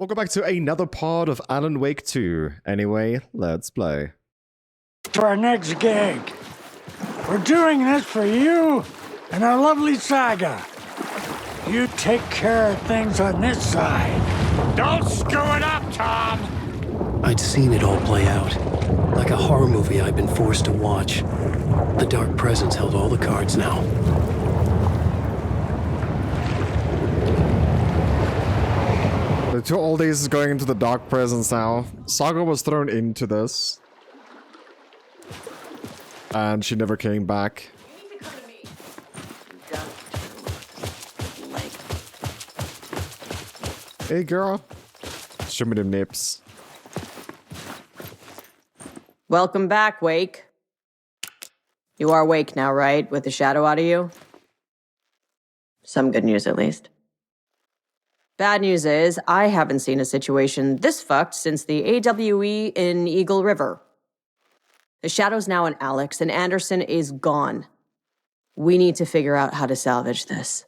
Welcome back to another part of Alan Wake 2. Anyway, let's play. To our next gig. We're doing this for you and our lovely Saga. You take care of things on this side. Don't screw it up, Tom! I'd seen it all play out. Like a horror movie I'd been forced to watch. The Dark Presence held all the cards now. The two oldies is going into the Dark Presence now. Saga was thrown into this. And she never came back. Hey girl. Show me them nips. Welcome back, Wake. You are Wake now, right? With the shadow out of you? Some good news, at least. Bad news is, I haven't seen a situation this fucked since the AWE in Eagle River. The shadow's now in Alex, and Anderson is gone. We need to figure out how to salvage this.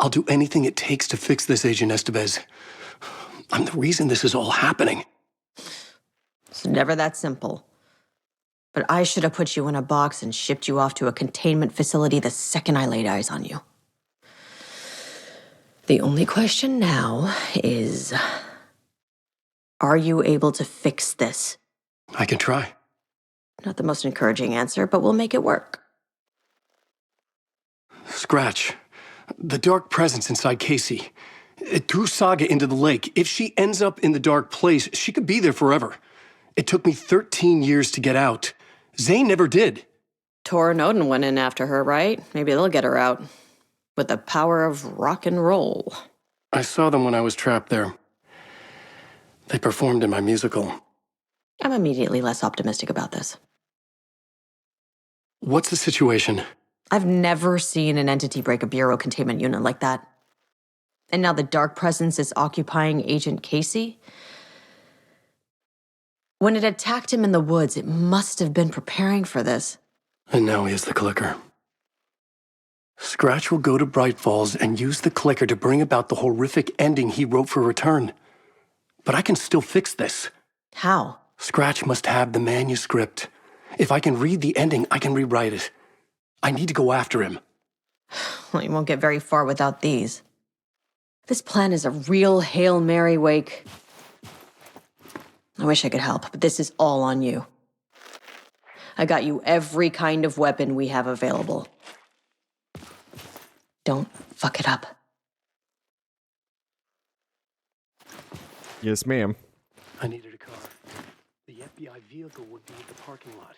I'll do anything it takes to fix this, Agent Estevez. I'm the reason this is all happening. It's never that simple. But I should have put you in a box and shipped you off to a containment facility the second I laid eyes on you. The only question now is, are you able to fix this? I can try. Not the most encouraging answer, but we'll make it work. Scratch. The Dark Presence inside Casey. It threw Saga into the lake. If she ends up in the dark place, she could be there forever. It took me 13 years to get out. Zane never did. Tor and Odin went in after her, right? Maybe they'll get her out. With the power of rock and roll. I saw them when I was trapped there. They performed in my musical. I'm immediately less optimistic about this. What's the situation? I've never seen an entity break a bureau containment unit like that. And now the Dark Presence is occupying Agent Casey? When it attacked him in the woods, it must have been preparing for this. And now he has the clicker. Scratch will go to Bright Falls and use the clicker to bring about the horrific ending he wrote for Return. But I can still fix this. How? Scratch must have the manuscript. If I can read the ending, I can rewrite it. I need to go after him. Well, you won't get very far without these. This plan is a real Hail Mary, Wake. I wish I could help, but this is all on you. I got you every kind of weapon we have available. Don't fuck it up. Yes, ma'am. I needed a car. The FBI vehicle would be at the parking lot.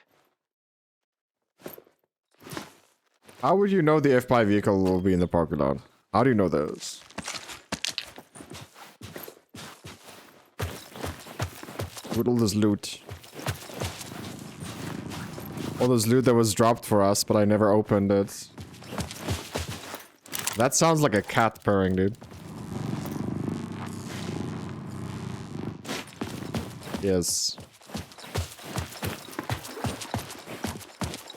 How would you know the FBI vehicle will be in the parking lot? How do you know those? With all this loot. All this loot that was dropped for us, but I never opened it. That sounds like a cat purring, dude. Yes.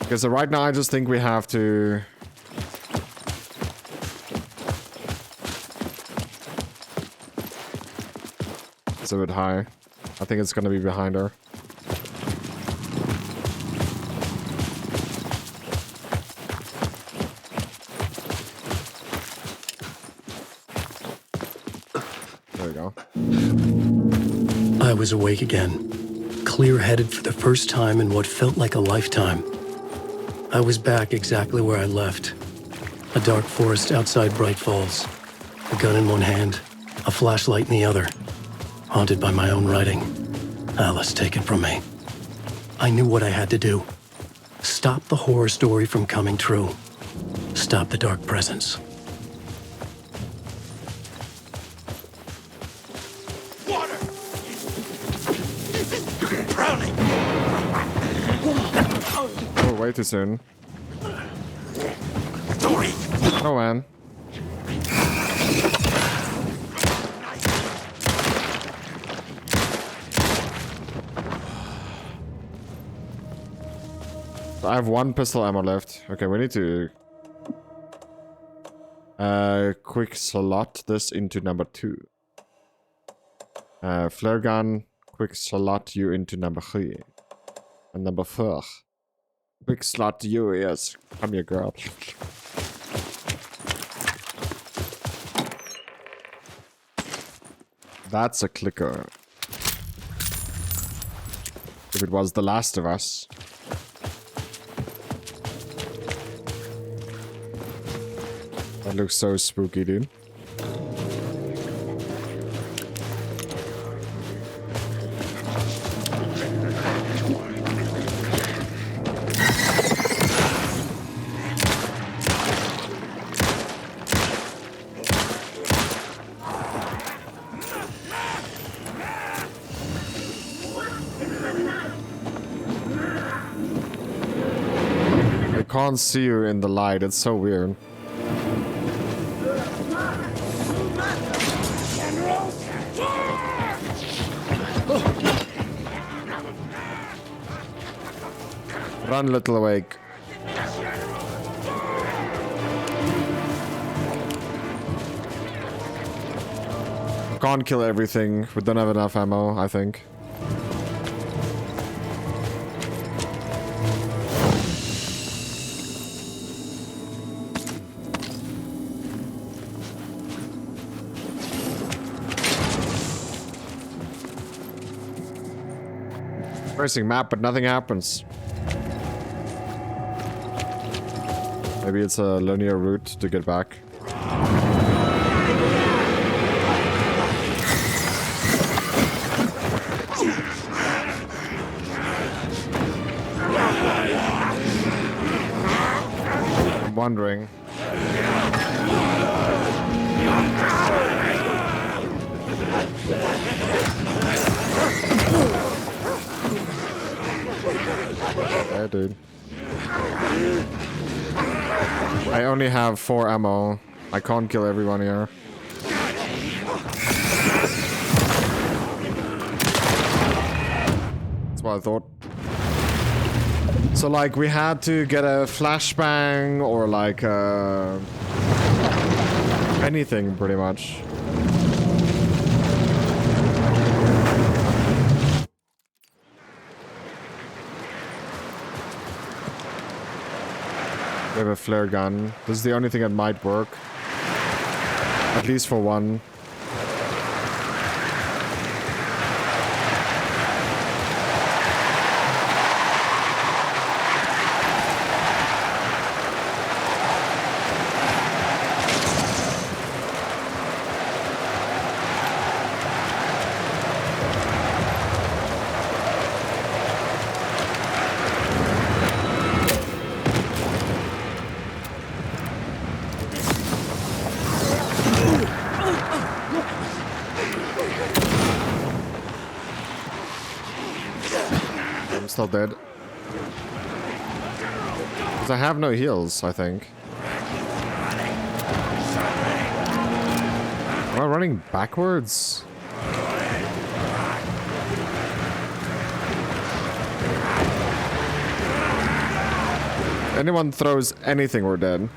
Okay, so right now I just think we have to... It's a bit high. I think it's gonna be behind her. There we go. I was awake again, clear-headed for the first time in what felt like a lifetime. I was back exactly where I left. A dark forest outside Bright Falls. A gun in one hand, a flashlight in the other. Haunted by my own writing. Alice taken from me. I knew what I had to do. Stop the horror story from coming true. Stop the Dark Presence. Water! Drowning! Oh, way too soon. Dory! Oh, man. I have one pistol ammo left. Okay, we need to quick slot this into number 2. Flare gun, quick slot you into number 3. And number 4. Quick slot you, yes. Come here, girl. That's a clicker. If it was The Last of Us. That looks so spooky, dude. I can't see you in the light, it's so weird. Run, little awake. Can't kill everything. We don't have enough ammo, I think. Pressing map, but nothing happens. Maybe it's a linear route to get back. I'm wondering. Yeah, dude. I only have 4 ammo. I can't kill everyone here. That's what I thought. So, like, we had to get a flashbang or, like, anything, pretty much. We have a flare gun. This is the only thing that might work. At least for one. Still dead. Because I have no heals, I think. Am I running backwards? Anyone throws anything, we're dead.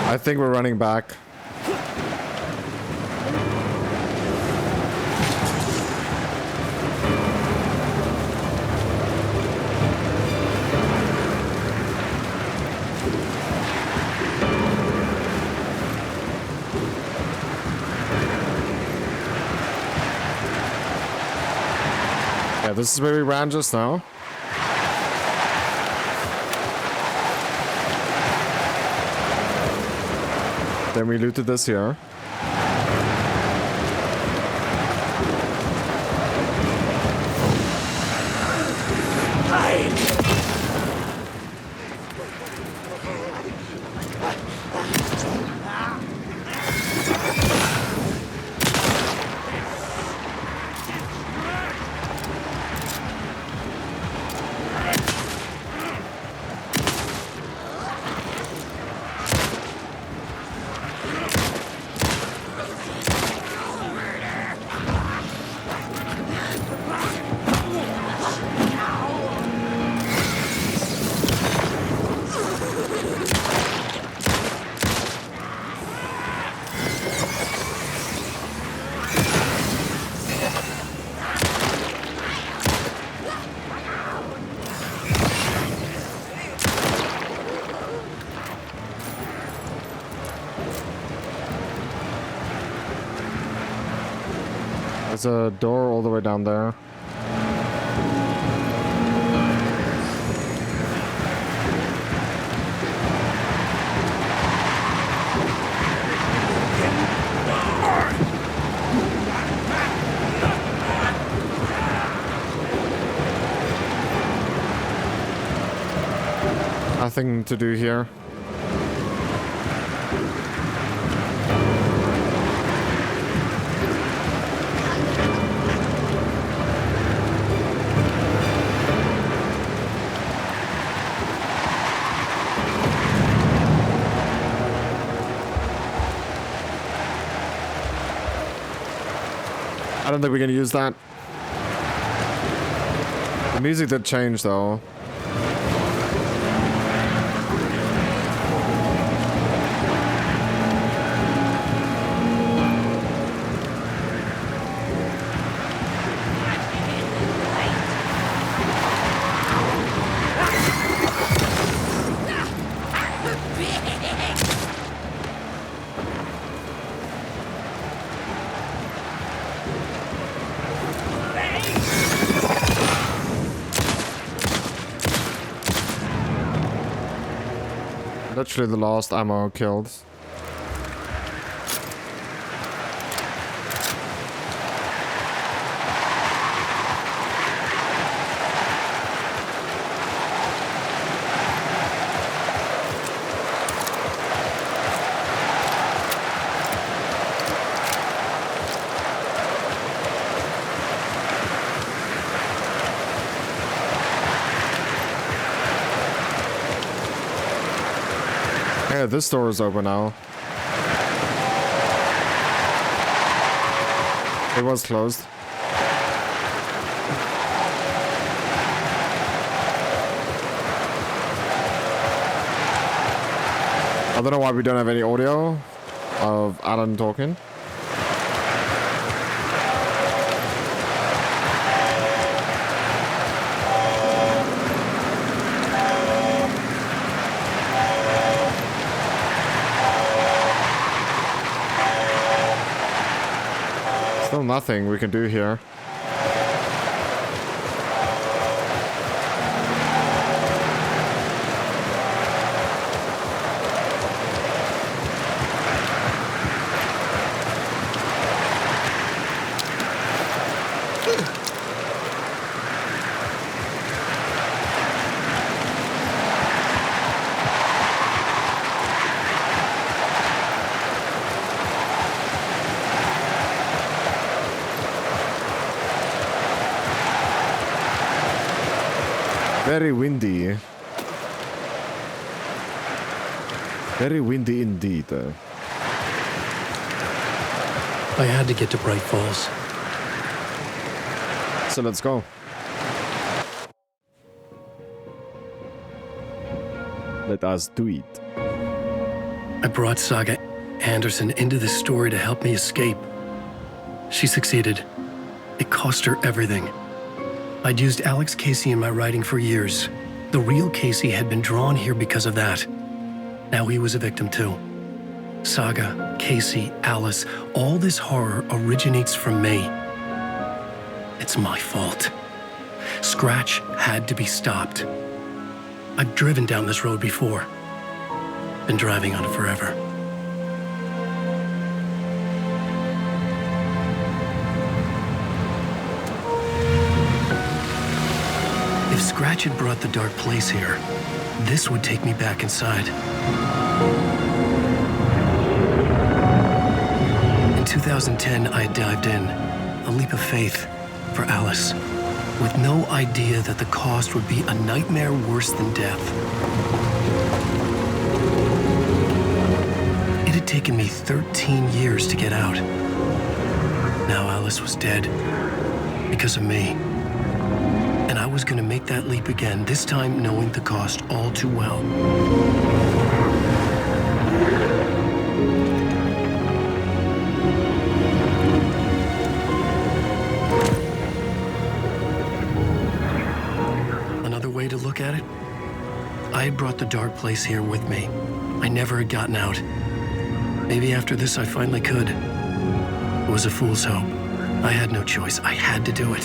I think we're running back. Yeah, this is where we ran just now. Then we looted this here. There's a door all the way down there. Nothing to do here. I don't think we can use that. The music did change though. Literally the last ammo killed. Yeah, this door is open now. It was closed. I don't know why we don't have any audio of Alan talking. Still nothing we can do here. Very windy. Very windy indeed. I had to get to Bright Falls. So let's go. Let us do it. I brought Saga Anderson into this story to help me escape. She succeeded. It cost her everything. I'd used Alex Casey in my writing for years. The real Casey had been drawn here because of that. Now he was a victim too. Saga, Casey, Alice, all this horror originates from me. It's my fault. Scratch had to be stopped. I've driven down this road before. Been driving on it forever. If Scratch had brought the dark place here, this would take me back inside. In 2010, I dived in, a leap of faith for Alice, with no idea that the cost would be a nightmare worse than death. It had taken me 13 years to get out. Now Alice was dead because of me. And I was going to make that leap again, this time knowing the cost all too well. Another way to look at it, I had brought the dark place here with me. I never had gotten out. Maybe after this I finally could. It was a fool's hope. I had no choice. I had to do it.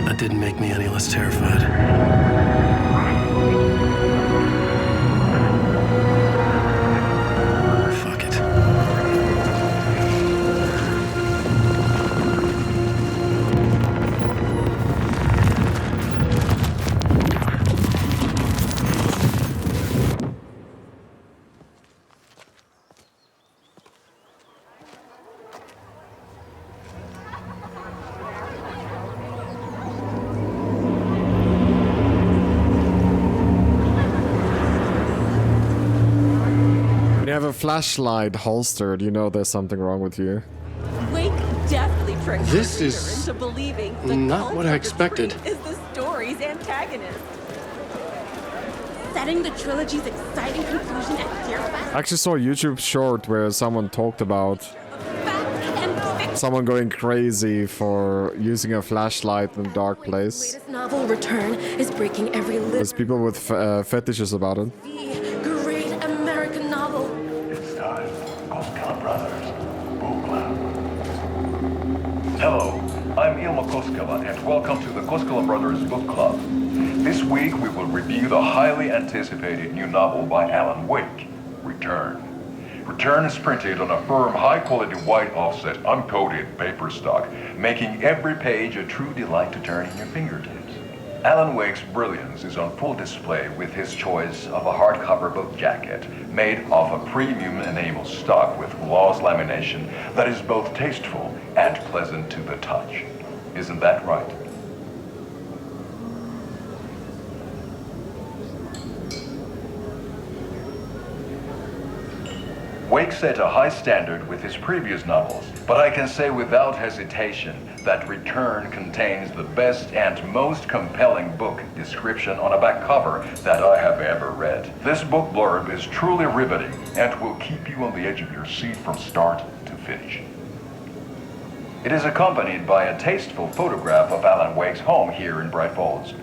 That didn't make me any less terrified. Fuck it. When you have a flashlight holstered, you know there's something wrong with you. Wake definitely tricked This the reader is into believing the not cult what I of the expected. tree is the story's antagonist. Setting the trilogy's exciting conclusion at Deerfest, I actually saw a YouTube short where someone talked about fact and fiction. someone going crazy for using a flashlight in a dark place. Latest novel, Return, is breaking every There's people with fetishes about it. great American novel. It's time. Koskela Brothers. Book Club. Hello, I'm Ilmo Koskela, and welcome to the Koskela Brothers Book Club. This week we will review the highly anticipated new novel by Alan Wake, Return. Return is printed on a firm, high-quality white offset, uncoated paper stock, making every page a true delight to turn in your fingertips. Alan Wake's brilliance is on full display with his choice of a hardcover book jacket made of a premium enamel stock with gloss lamination that is both tasteful and pleasant to the touch. Isn't that right? Wake set a high standard with his previous novels, but I can say without hesitation that Return contains the best and most compelling book description on a back cover that I have ever read. This book blurb is truly riveting and will keep you on the edge of your seat from start to finish. It is accompanied by a tasteful photograph of Alan Wake's home here in Bright Falls.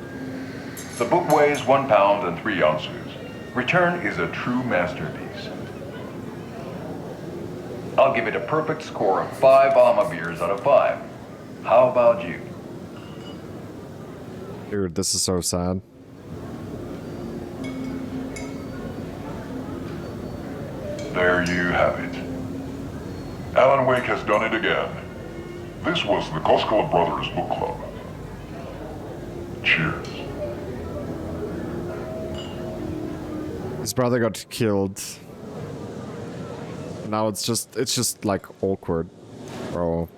The book weighs 1 pound and 3 ounces. Return is a true masterpiece. I'll give it a perfect score of 5 Alma beers out of 5. How about you? Dude, this is so sad. There you have it. Alan Wake has done it again. This was the Koskela Brothers Book Club. Cheers. His brother got killed. Now it's just like awkward, bro.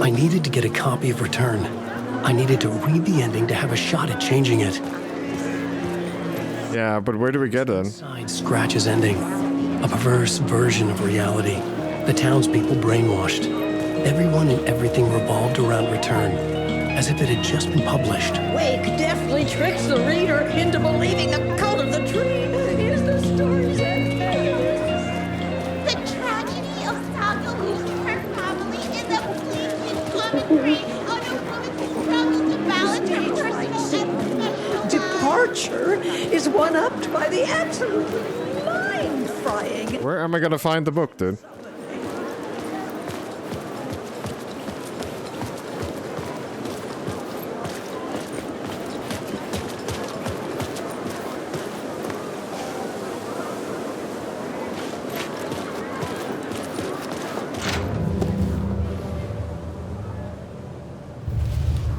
I needed to get a copy of Return. I needed to read the ending to have a shot at changing it. Yeah, but where do we get it? Side Scratch's ending. A perverse version of reality. The townspeople brainwashed. Everyone and everything revolved around Return, as if it had just been published. Wake definitely tricks the reader into believing the cult of the tree is the story's antagonist. The tragedy of Saga losing her family is a bleak commentary on a woman's struggle to balance her personal and professional Departure is one-upped by the absolutely mind-frying. Where am I gonna find the book, dude?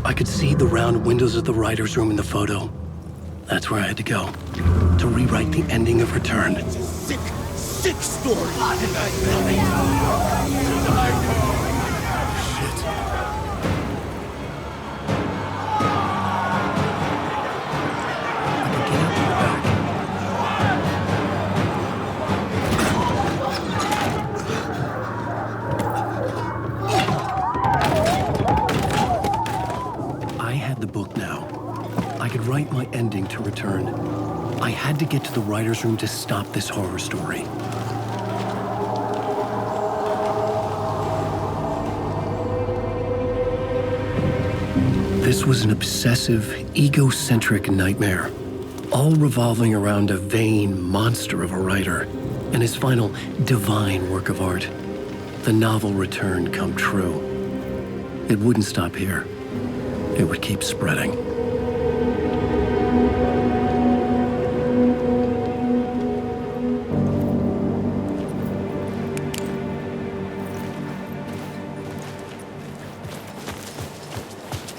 I could see the round windows of the writer's room in the photo. That's where I had to go, to rewrite the ending of Return. Sick story. I could get out to the back. I had the book now. I could write my ending to Return. I had to get to the writer's room to stop this horror story. This was an obsessive, egocentric nightmare, all revolving around a vain monster of a writer and his final divine work of art, the novel Return come true. It wouldn't stop here. It would keep spreading.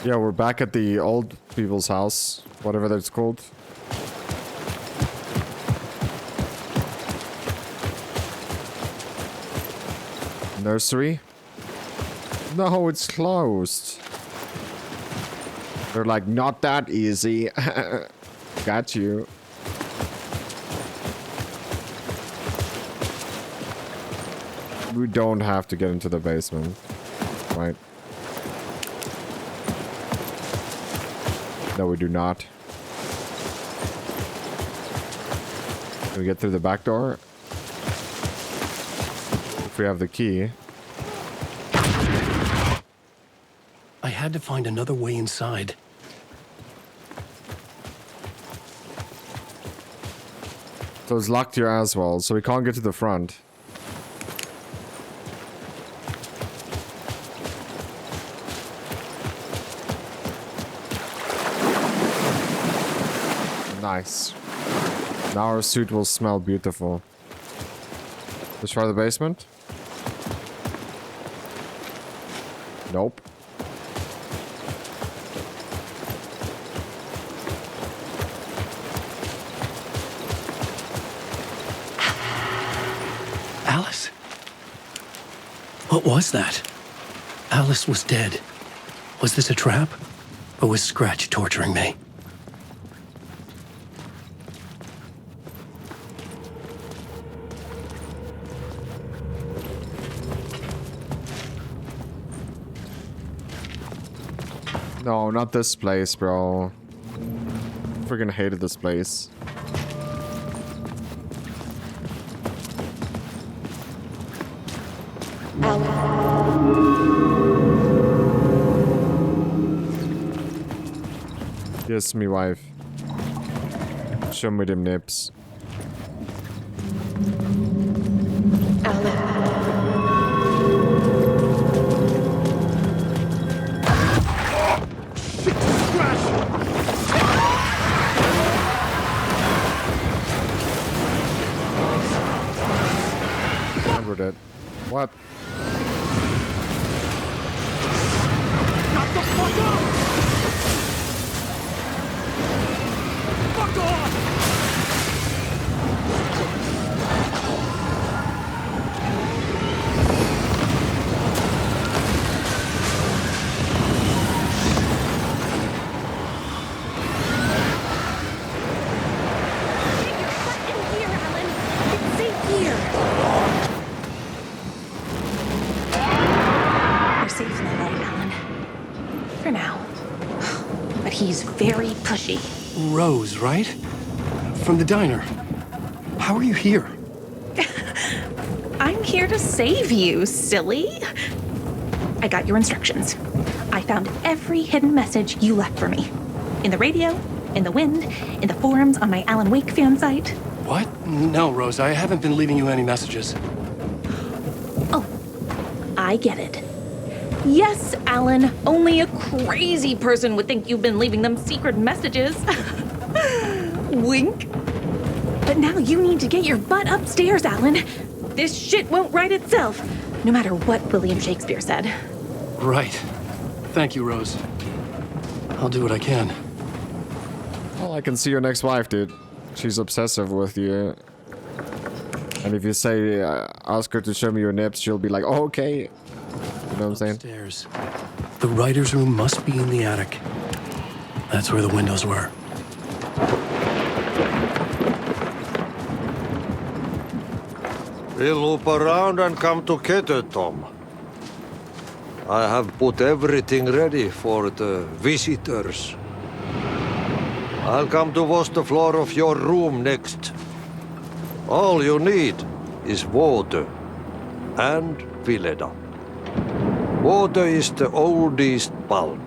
Yeah, we're back at the old people's house, whatever that's called. Nursery? No, it's closed. They're like, not that easy. Got you. We don't have to get into the basement, right? No, we do not. Can we get through the back door? If we have the key. I had to find another way inside. So it's locked here as well, so we can't get to the front. Nice. Now our suit will smell beautiful. Let's try the basement. Nope. Alice? What was that? Alice was dead. Was this a trap? Or was Scratch torturing me? No, not this place, bro. Freaking hated this place. Yes, me wife. Show me them nips. Remembered it. What? Shut the fuck up! Fuck off! He's very pushy. Rose, right? From the diner. How are you here? I'm here to save you, silly. I got your instructions. I found every hidden message you left for me. In the radio, in the wind, in the forums on my Alan Wake fan site. What? No, Rose, I haven't been leaving you any messages. Oh, I get it. Yes, Alan, only a crazy person would think you've been leaving them secret messages. Wink. But now you need to get your butt upstairs, Alan. This shit won't right itself, no matter what William Shakespeare said. Right. Thank you, Rose. I'll do what I can. Well, I can see your next wife, dude. She's obsessive with you. And if you say, ask her to show me your nips, she'll be like, oh, okay. You know what I'm saying? Upstairs. The writer's room must be in the attic. That's where the windows were. We'll loop around and come to Keter, Tom. I have put everything ready for the visitors. I'll come to wash the floor of your room next. All you need is water and Vileda. Water is the oldest bulb.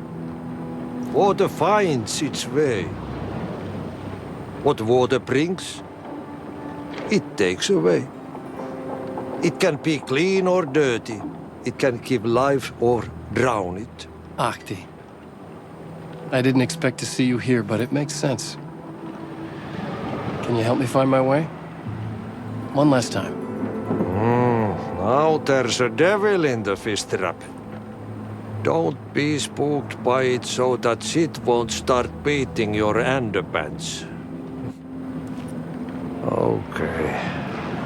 Water finds its way. What water brings, it takes away. It can be clean or dirty. It can give life or drown it. Ahti. I didn't expect to see you here, but it makes sense. Can you help me find my way? One last time. Now there's a devil in the fish trap. Don't be spooked by it so that shit won't start beating your underpants. Okay.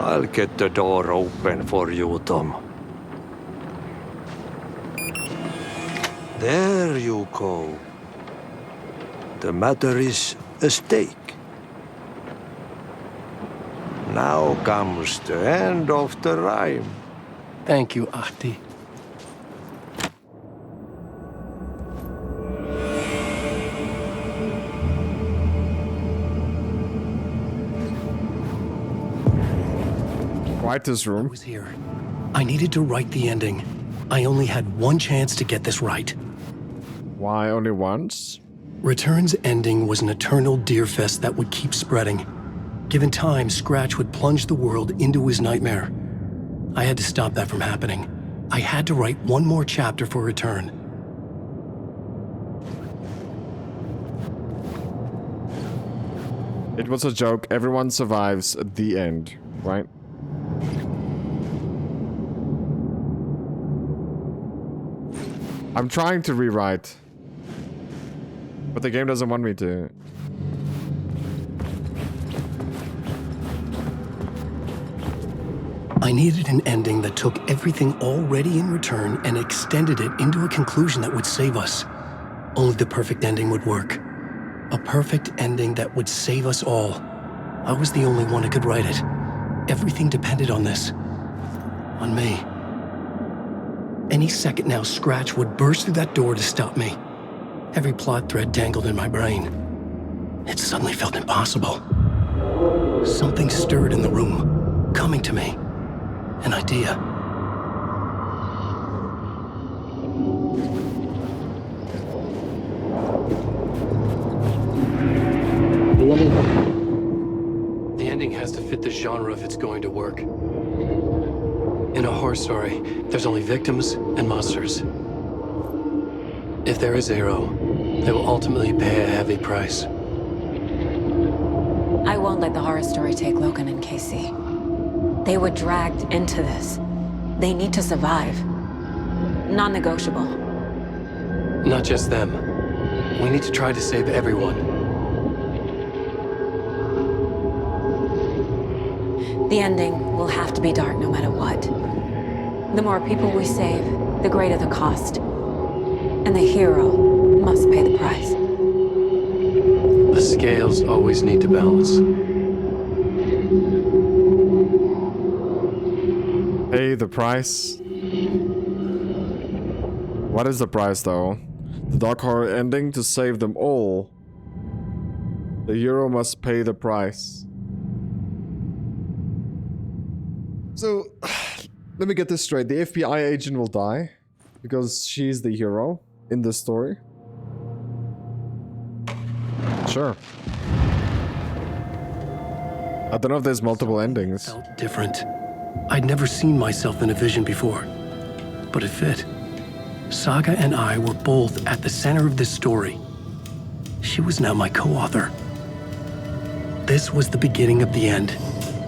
I'll get the door open for you, Tom. There you go. The matter is a stake. Now comes the end of the rhyme. Thank you, Ahti. Write this I room. was here. I needed to write the ending. I only had one chance to get this right. Why only once? Return's ending was an eternal deer fest that would keep spreading. Given time, Scratch would plunge the world into his nightmare. I had to stop that from happening. I had to write one more chapter for Return. It was a joke. Everyone survives at the end, right? I'm trying to rewrite, but the game doesn't want me to. I needed an ending that took everything already in Return and extended it into a conclusion that would save us. Only the perfect ending would work. A perfect ending that would save us all. I was the only one who could write it. Everything depended on this. On me. Any second now, Scratch would burst through that door to stop me. Every plot thread tangled in my brain. It suddenly felt impossible. Something stirred in the room, coming to me. An idea. The ending has to fit the genre if it's going to work. In a horror story, there's only victims and monsters. If there is a hero, they will ultimately pay a heavy price. I won't let the horror story take Logan and Casey. They were dragged into this. They need to survive. Non-negotiable. Not just them. We need to try to save everyone. The ending will have to be dark no matter what. The more people we save, the greater the cost. And the hero must pay the price. The scales always need to balance. Pay the price. What is the price, though? The dark horror ending to save them all. The hero must pay the price. So, let me get this straight. The FBI agent will die because she's the hero in this story. Sure. I don't know if there's multiple endings. Felt different. I'd never seen myself in a vision before, but it fit. Saga and I were both at the center of this story. She was now my co-author. This was the beginning of the end.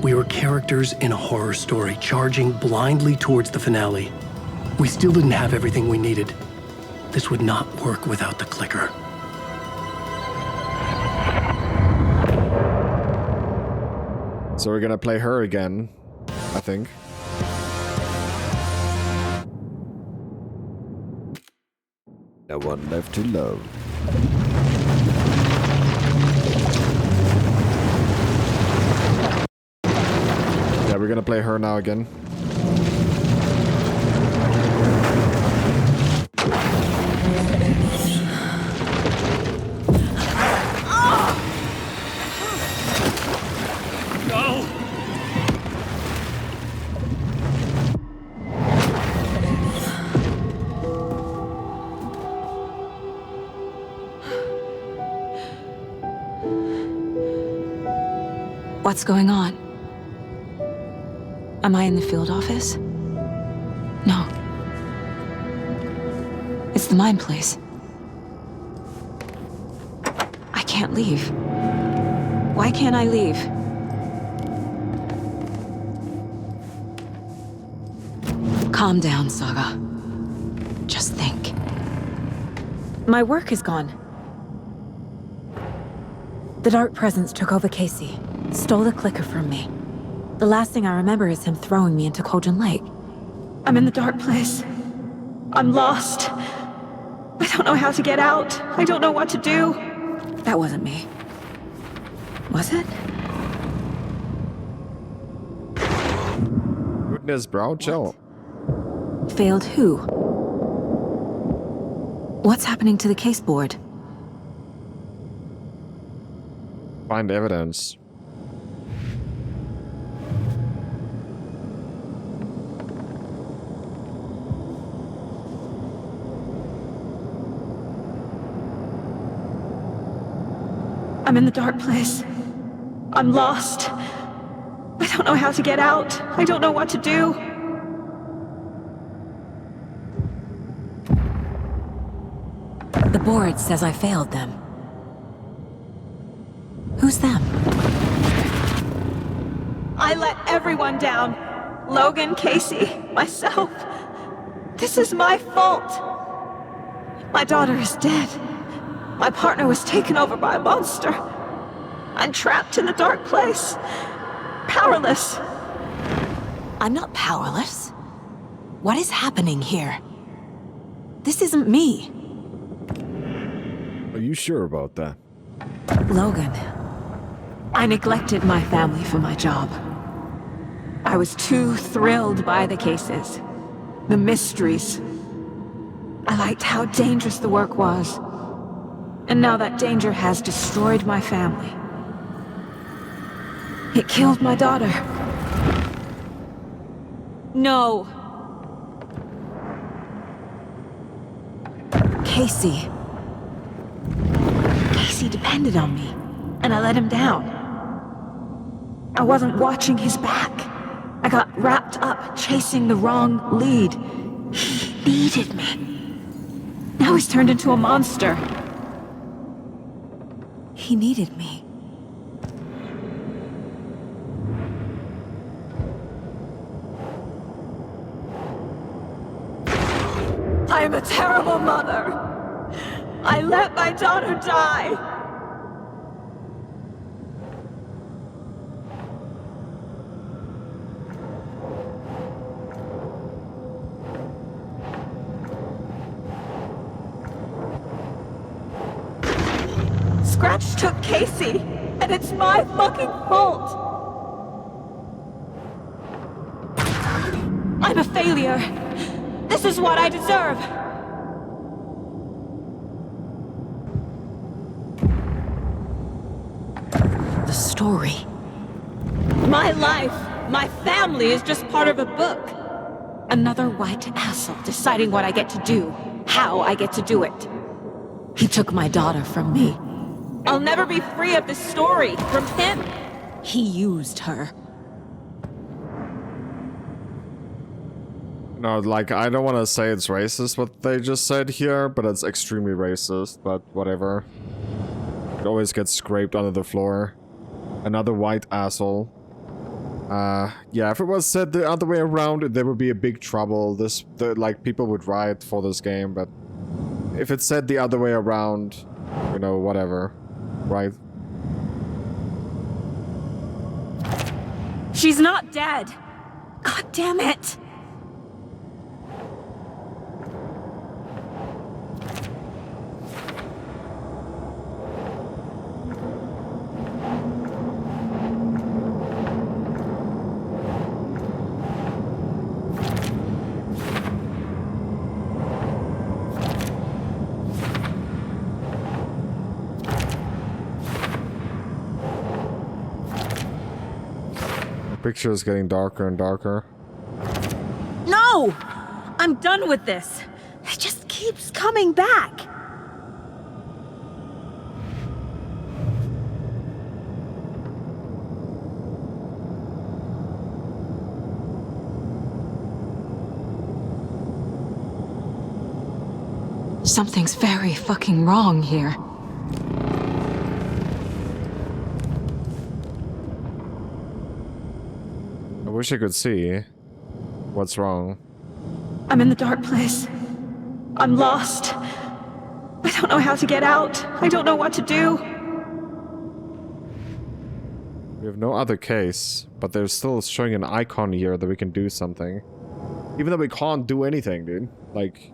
We were characters in a horror story, charging blindly towards the finale. We still didn't have everything we needed. This would not work without the clicker. So we're gonna play her again, I think. No one left to love. Yeah, we're gonna play her now again. What's going on? Am I in the field office? No. It's the mine place. I can't leave. Why can't I leave? Calm down, Saga. Just think. My work is gone. The Dark Presence took over Casey, stole the clicker from me. The last thing I remember is him throwing me into Cauldron Lake. I'm in the dark place. I'm lost. I don't know how to get out. I don't know what to do. That wasn't me. Was it? Goodness, bro, chill. Failed who? What's happening to the case board? Find evidence. I'm in the dark place. I'm lost. I don't know how to get out. I don't know what to do. The board says I failed them. Who's them? I let everyone down. Logan, Casey, myself. This is my fault. My daughter is dead. My partner was taken over by a monster. I'm trapped in the dark place. Powerless. I'm not powerless. What is happening here? This isn't me. Are you sure about that? Logan. I neglected my family for my job. I was too thrilled by the cases, the mysteries. I liked how dangerous the work was. And now that danger has destroyed my family. It killed my daughter. No. Casey. Casey depended on me, and I let him down. I wasn't watching his back. I got wrapped up chasing the wrong lead. He needed me. Now he's turned into a monster. He needed me. I'm a terrible mother. I let my daughter die. Scratch took Casey, and it's my fucking fault. I'm a failure. This is what I deserve. The story. My life, my family is just part of a book. Another white asshole deciding what I get to do, how I get to do it. He took my daughter from me. I'll never be free of this story from him. He used her. No, like, I don't want to say it's racist what they just said here, but it's extremely racist, but whatever. It always gets scraped under the floor. Another white asshole. Yeah, if it was said the other way around, there would be a big trouble. Like, people would riot for this game, but if it's said the other way around, you know, whatever. Right? She's not dead. God damn it. Picture is getting darker and darker. No! I'm done with this. It just keeps coming back. Something's very fucking wrong here. I wish I could see what's wrong. I'm in the dark place. I'm lost. I don't know how to get out. I don't know what to do. We have no other case, but they're still showing an icon here that we can do something. Even though we can't do anything, dude. Like...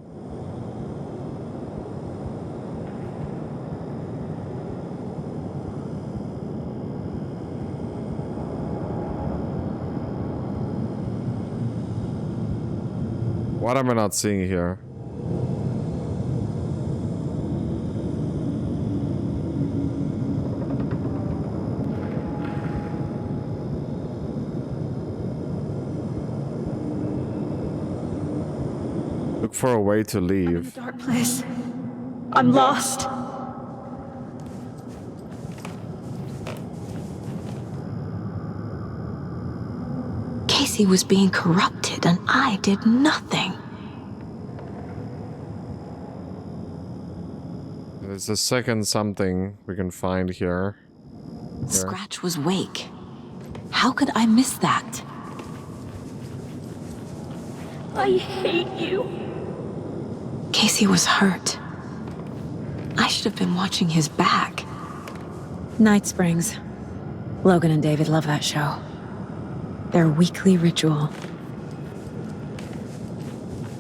What am I not seeing here? Look for a way to leave. I'm in the dark place. I'm lost. Casey was being corrupted and I did nothing. There's a second something we can find here. Scratch was Wake. How could I miss that? I hate you. Casey was hurt. I should have been watching his back. Night Springs. Logan and David love that show. Their weekly ritual.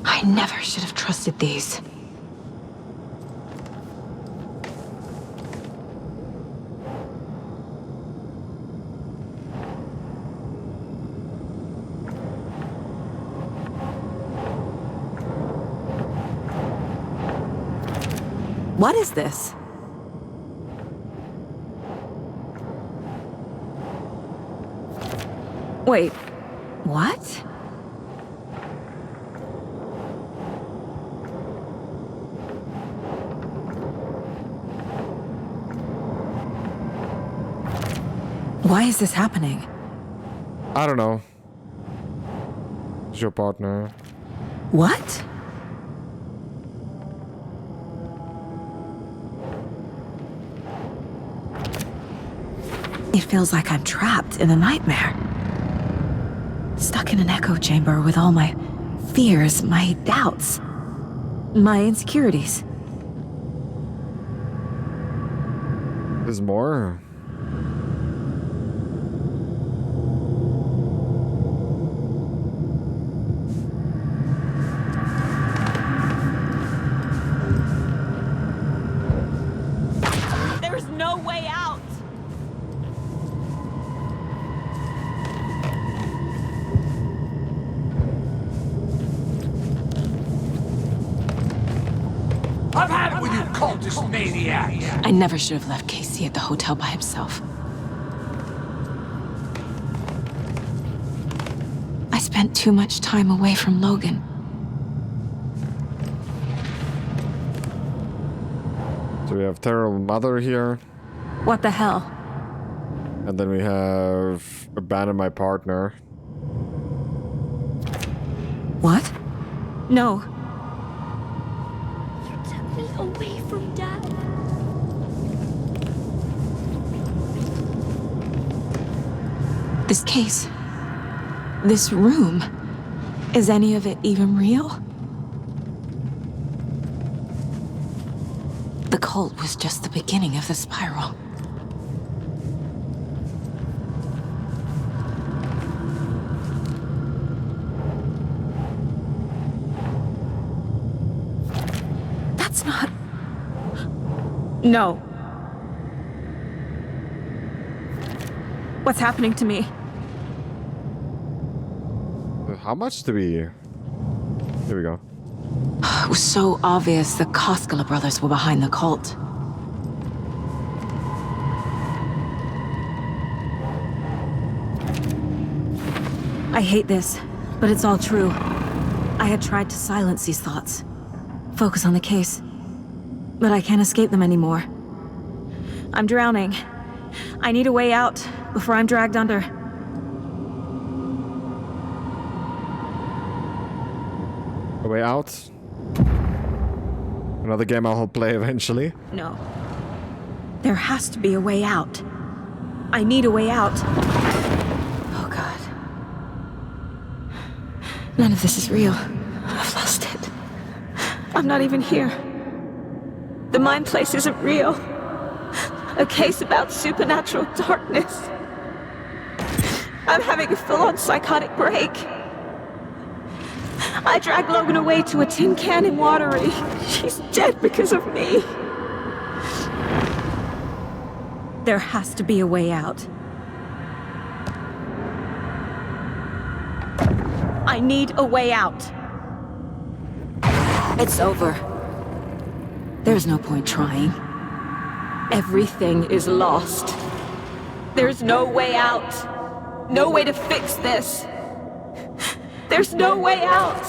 I never should have trusted these. What is this? Wait, what? Why is this happening? I don't know. It's your partner. What? It feels like I'm trapped in a nightmare. Stuck in an echo chamber with all my fears, my doubts, my insecurities. There's more? There's no way out! I've had it with you cultist maniacs! I never should have left Casey at the hotel by himself. I spent too much time away from Logan. So we have Terrible Mother here. What the hell? And then we have Abandon My Partner. What? No. You took me away from Dad. This case. This room. Is any of it even real? The cult was just the beginning of the spiral. That's not... No. What's happening to me? How much do we... Here we go. It was so obvious the Koskela brothers were behind the cult. I hate this, but it's all true. I had tried to silence these thoughts. Focus on the case. But I can't escape them anymore. I'm drowning. I need a way out before I'm dragged under. A way out? Another game I'll play eventually. No. There has to be a way out. I need a way out. Oh, God. None of this is real. I've lost it. I'm not even here. The mind place isn't real. A case about supernatural darkness. I'm having a full-on psychotic break. I dragged Logan away to a tin can in Watery. She's dead because of me. There has to be a way out. I need a way out. It's over. There's no point trying. Everything is lost. There's no way out. No way to fix this. There's no way out.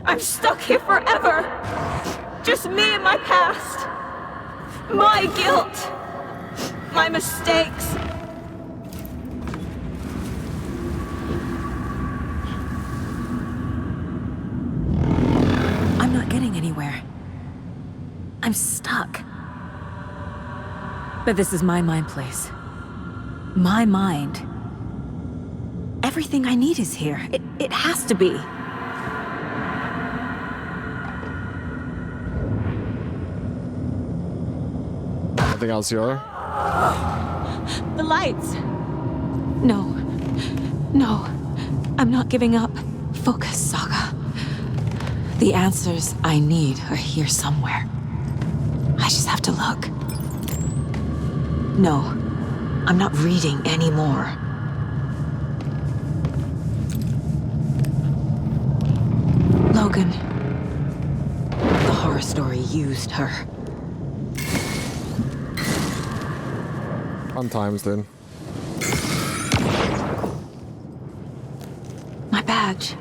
I'm stuck here forever. Just me and my past. My guilt. My mistakes. I'm not getting anywhere. I'm stuck. But this is my mind place. My mind. Everything I need is here. It has to be. Anything else here? The lights. No. No. I'm not giving up. Focus, Saga. The answers I need are here somewhere. I just have to look. No. I'm not reading anymore. Logan. The horror story used her. Fun times, then. My badge.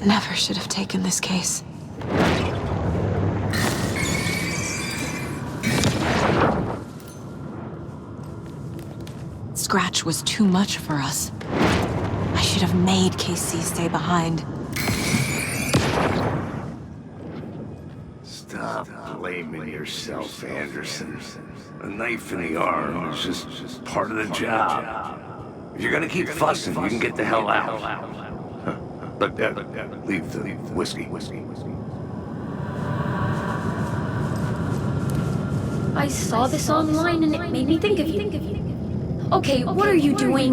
Never should have taken this case. Scratch was too much for us. I should have made Casey stay behind. Stop blaming yourself, Anderson. A knife in the arm is just part of the job. If you're gonna keep fussing, you can get the hell out. But leave the whiskey. I saw this online and it made me think of you. Okay, what are you doing?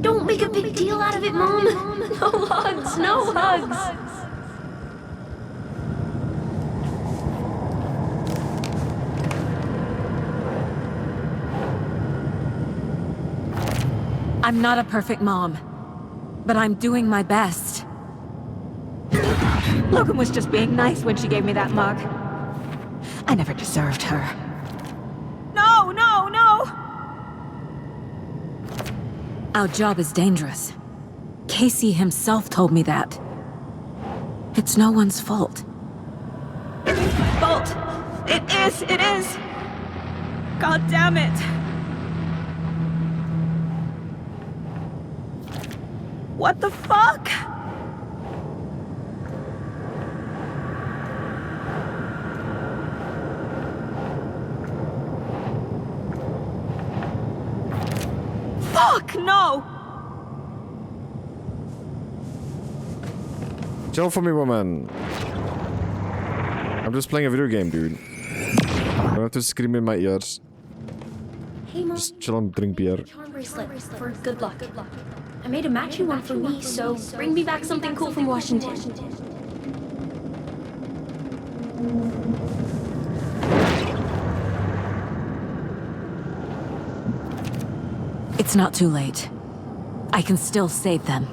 Don't make a big deal out of it, Mom. No hugs, no hugs. I'm not a perfect mom, but I'm doing my best. Logan was just being nice when she gave me that mug. I never deserved her. No, no, no! Our job is dangerous. Casey himself told me that. It's no one's fault. Fault! It is! God damn it! What the fuck? Fuck, no! Chill for me, woman. I'm just playing a video game, dude. I don't have to scream in my ears. Hey, Mom. Just chill and drink beer. Charm bracelet for good luck. I made a matching one for me, so bring me back something cool from Washington. It's not too late. I can still save them.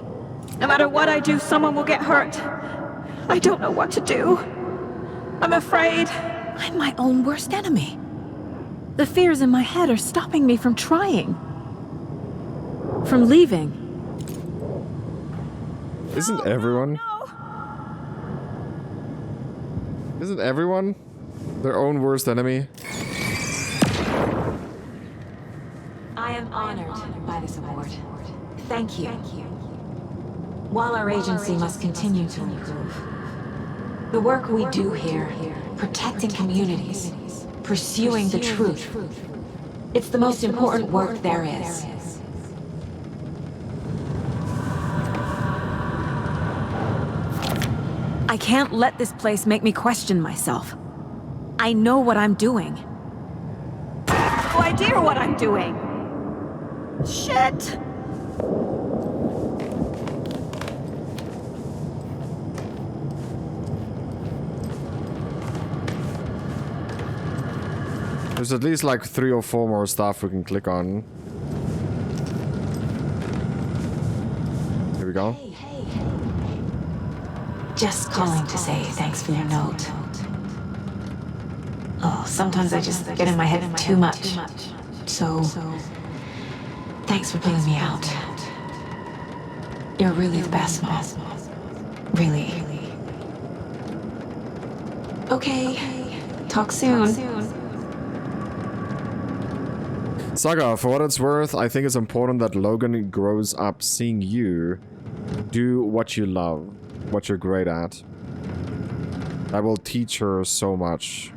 No matter what I do, someone will get hurt. I don't know what to do. I'm afraid. I'm my own worst enemy. The fears in my head are stopping me from trying. From leaving. Isn't everyone? Isn't everyone their own worst enemy? I am honored by this award. Thank you. While our agency must continue to improve, The work we do here, protecting communities, pursuing the truth, it's the most important work there is. I can't let this place make me question myself. I know what I'm doing. No idea what I'm doing! Shit! There's at least like 3 or 4 more stuff we can click on. Here we go. Just calling to say thanks for your note. Oh, sometimes I just get in my head too much. So, thanks for pulling me out. You're really the best, Mom. Really. Okay, talk soon. Saga, for what it's worth, I think it's important that Logan grows up seeing you do what you love, what you're great at. That will teach her so much.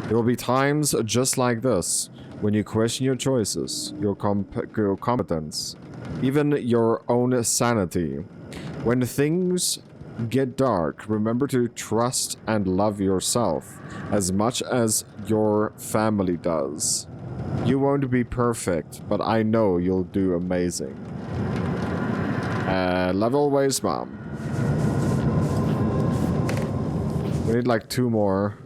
There will be times just like this, when you question your choices, your competence, even your own sanity. When things get dark, remember to trust and love yourself as much as your family does. You won't be perfect, but I know you'll do amazing. Love always, Mom. We need like 2 more.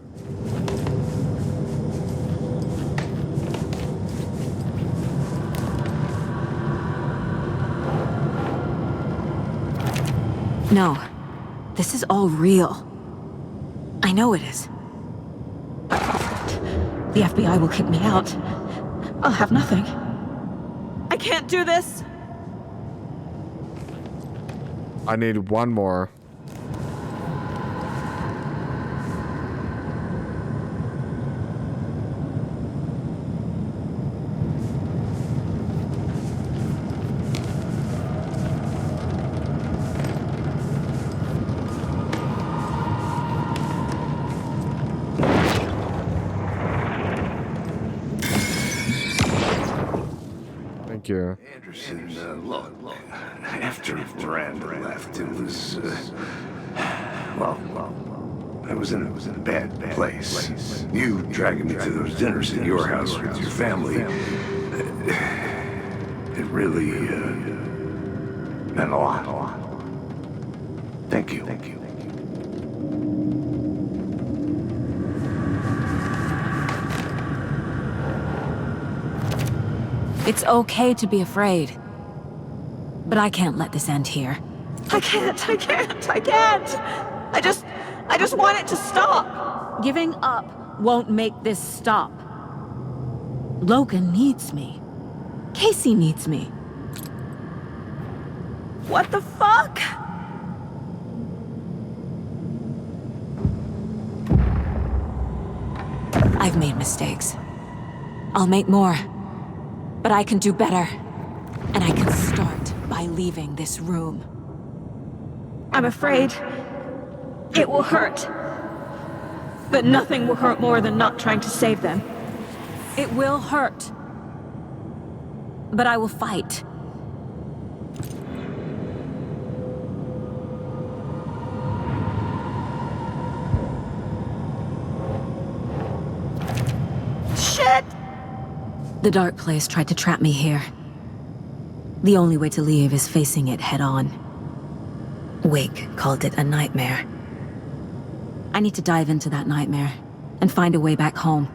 No. This is all real. I know it is. The FBI will kick me out. I'll have nothing. I can't do this! I need 1 more. Thank you. Anderson, look, after Miranda left, it was, well, I was in a bad place. You dragging me to those dinners at your house with your family, it really, meant a lot. Thank you. It's okay to be afraid. But I can't let this end here. I can't! I just want it to stop! Giving up won't make this stop. Logan needs me. Casey needs me. What the fuck? I've made mistakes. I'll make more. But I can do better. And I can start by leaving this room. I'm afraid it will hurt. But nothing will hurt more than not trying to save them. It will hurt. But I will fight. Shit! The dark place tried to trap me here. The only way to leave is facing it head-on. Wake called it a nightmare. I need to dive into that nightmare and find a way back home.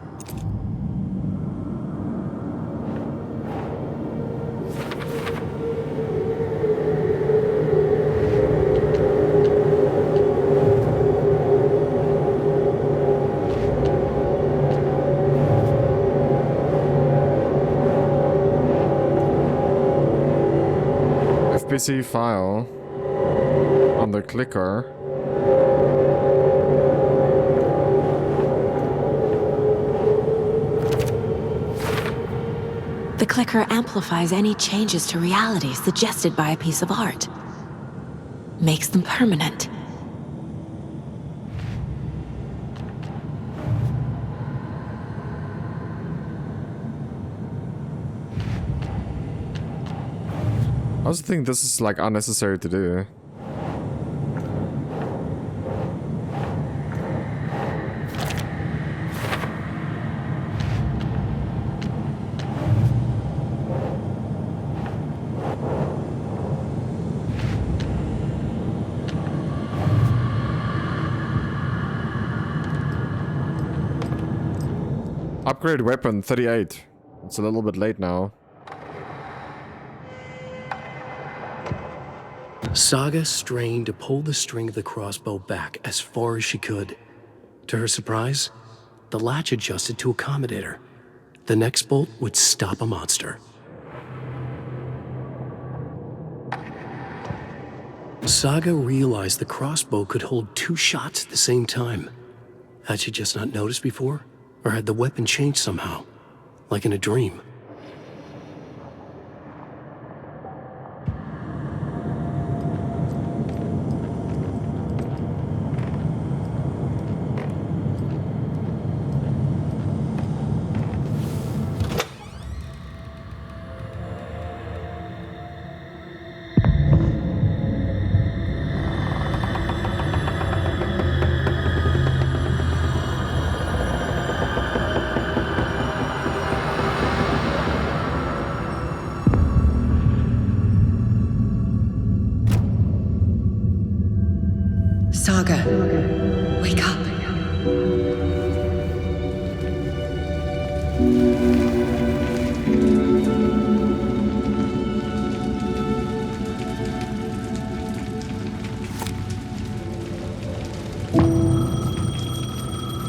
FPC file on the clicker. The clicker amplifies any changes to reality suggested by a piece of art. Makes them permanent. also think this is like unnecessary to do. Upgrade weapon 38. It's a little bit late now. Saga strained to pull the string of the crossbow back as far as she could. To her surprise, the latch adjusted to accommodate her. The next bolt would stop a monster. Saga realized the crossbow could hold 2 shots at the same time. Had she just not noticed before? Or had the weapon changed somehow? Like in a dream? Saga, wake up.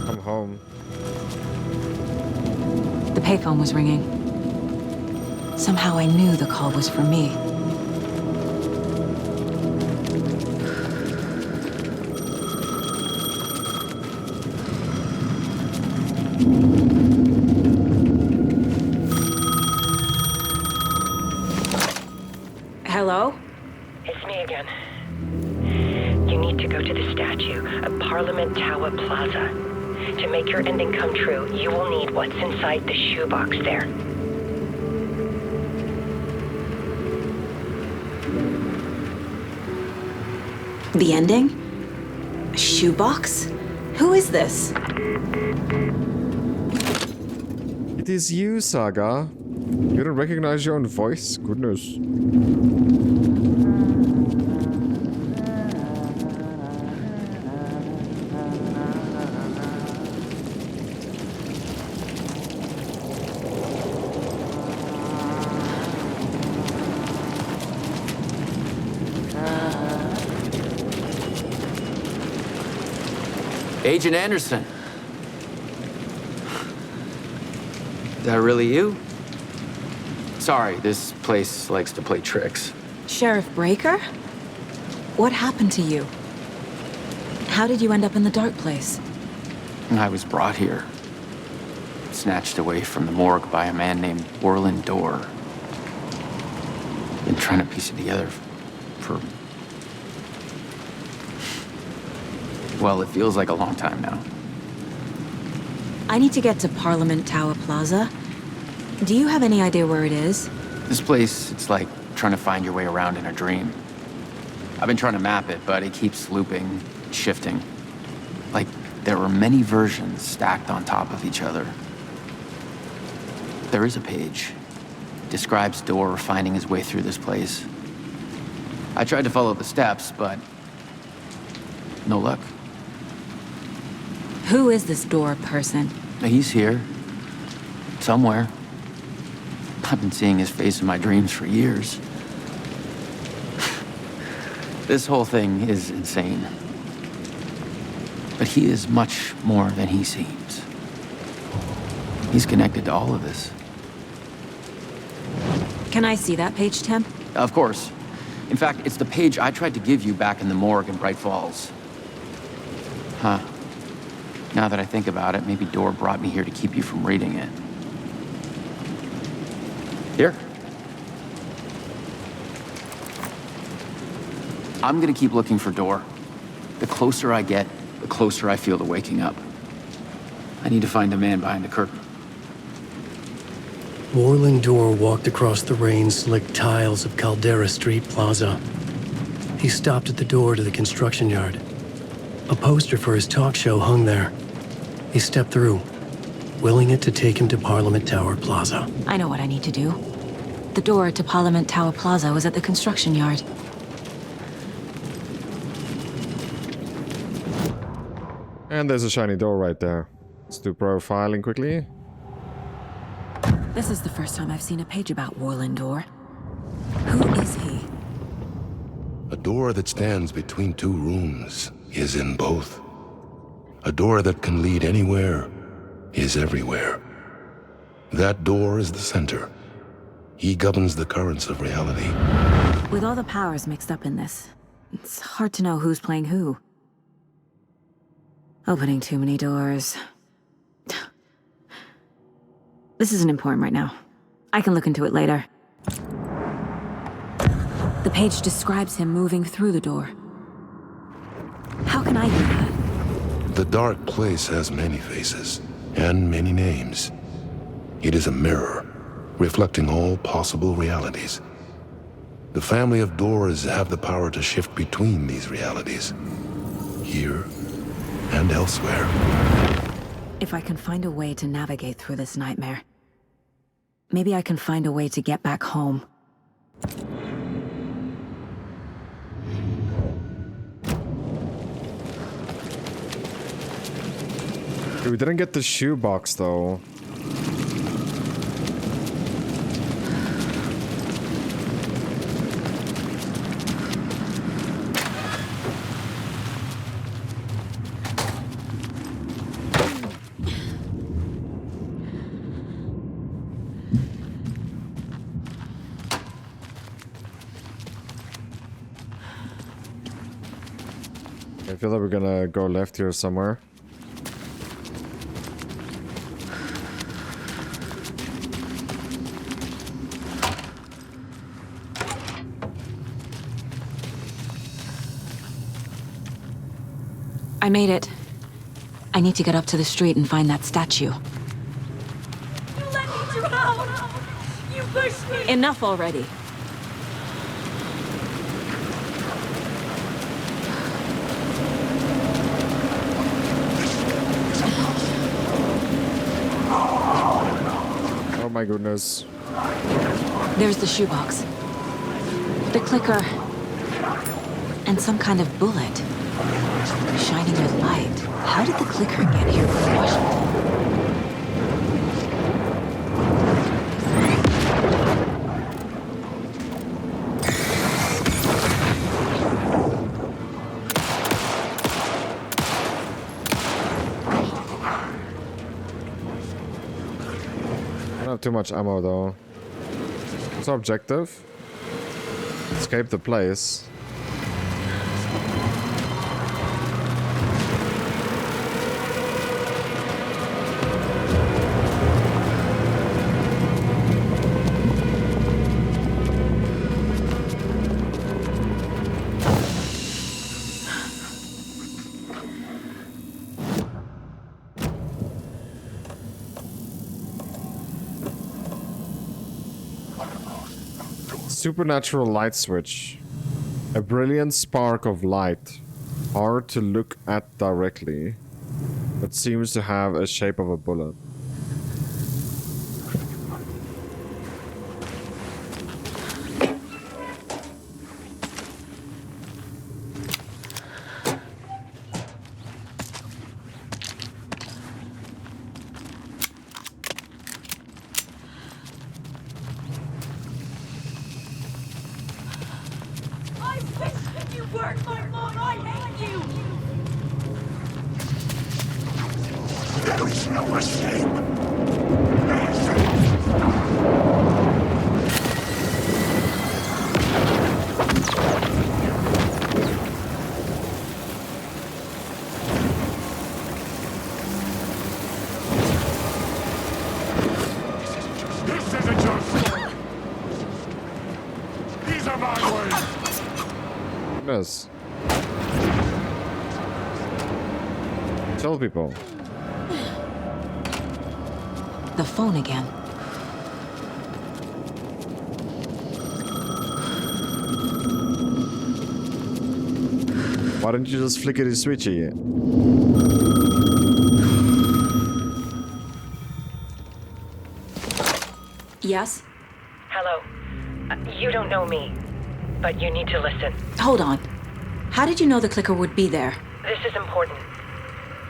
Come home. The payphone was ringing. Somehow I knew the call was for me. Hello? It's me again. You need to go to the statue at Parliament Tower Plaza. To make your ending come true, you will need what's inside the shoebox there. The ending? A shoebox? Who is this? It is you, Saga. You don't recognize your own voice? Goodness. Agent Anderson. Is that really you? Sorry, this place likes to play tricks. Sheriff Breaker? What happened to you? How did you end up in the dark place? I was brought here. Snatched away from the morgue by a man named Orland Dorr. Been trying to piece it together for... well, it feels like a long time now. I need to get to Parliament Tower Plaza. Do you have any idea where it is? This place, it's like trying to find your way around in a dream. I've been trying to map it, but it keeps looping, shifting. Like there were many versions stacked on top of each other. There is a page. Describes Dorr finding his way through this place. I tried to follow the steps, but no luck. Who is this Dorr person? He's here. Somewhere. I've been seeing his face in my dreams for years. This whole thing is insane. But he is much more than he seems. He's connected to all of this. Can I see that page, Tim? Of course. In fact, it's the page I tried to give you back in the morgue in Bright Falls. Huh. Now that I think about it, maybe Dorr brought me here to keep you from reading it. Here. I'm gonna keep looking for Dorr. The closer I get, the closer I feel to waking up. I need to find the man behind the curtain. Warling Door walked across the rain-slicked tiles of Caldera Street Plaza. He stopped at the door to the construction yard. A poster for his talk show hung there. He stepped through, willing it to take him to Parliament Tower Plaza. I know what I need to do. The door to Parliament Tower Plaza was at the construction yard. And there's a shiny door right there. Let's do profiling quickly. This is the first time I've seen a page about Warling Door. Who is he? A door that stands between two rooms is in both. A door that can lead anywhere is everywhere. That door is the center. He governs the currents of reality. With all the powers mixed up in this, it's hard to know who's playing who. Opening too many doors. This isn't important right now. I can look into it later. The page describes him moving through the door. How can I do that? The dark place has many faces and many names. It is a mirror, reflecting all possible realities. The family of doors have the power to shift between these realities, here and elsewhere. If I can find a way to navigate through this nightmare, maybe I can find a way to get back home. We didn't get the shoebox though. I feel like we're gonna go left here somewhere. I made it. I need to get up to the street and find that statue. You let me drown! You pushed me! Enough already. Oh my goodness. There's the shoebox. The clicker. And some kind of bullet. Shining with light. How did the clicker get here from Washington? I don't have too much ammo though. What's our objective? Escape the place. Supernatural light switch. A brilliant spark of light. Hard to look at directly, but seems to have a shape of a bullet. Goodness. Tell people. The phone again. Why don't you just flickety switchy? Yes? Hello. You don't know me, but you need to listen. Hold on. How did you know the clicker would be there? This is important.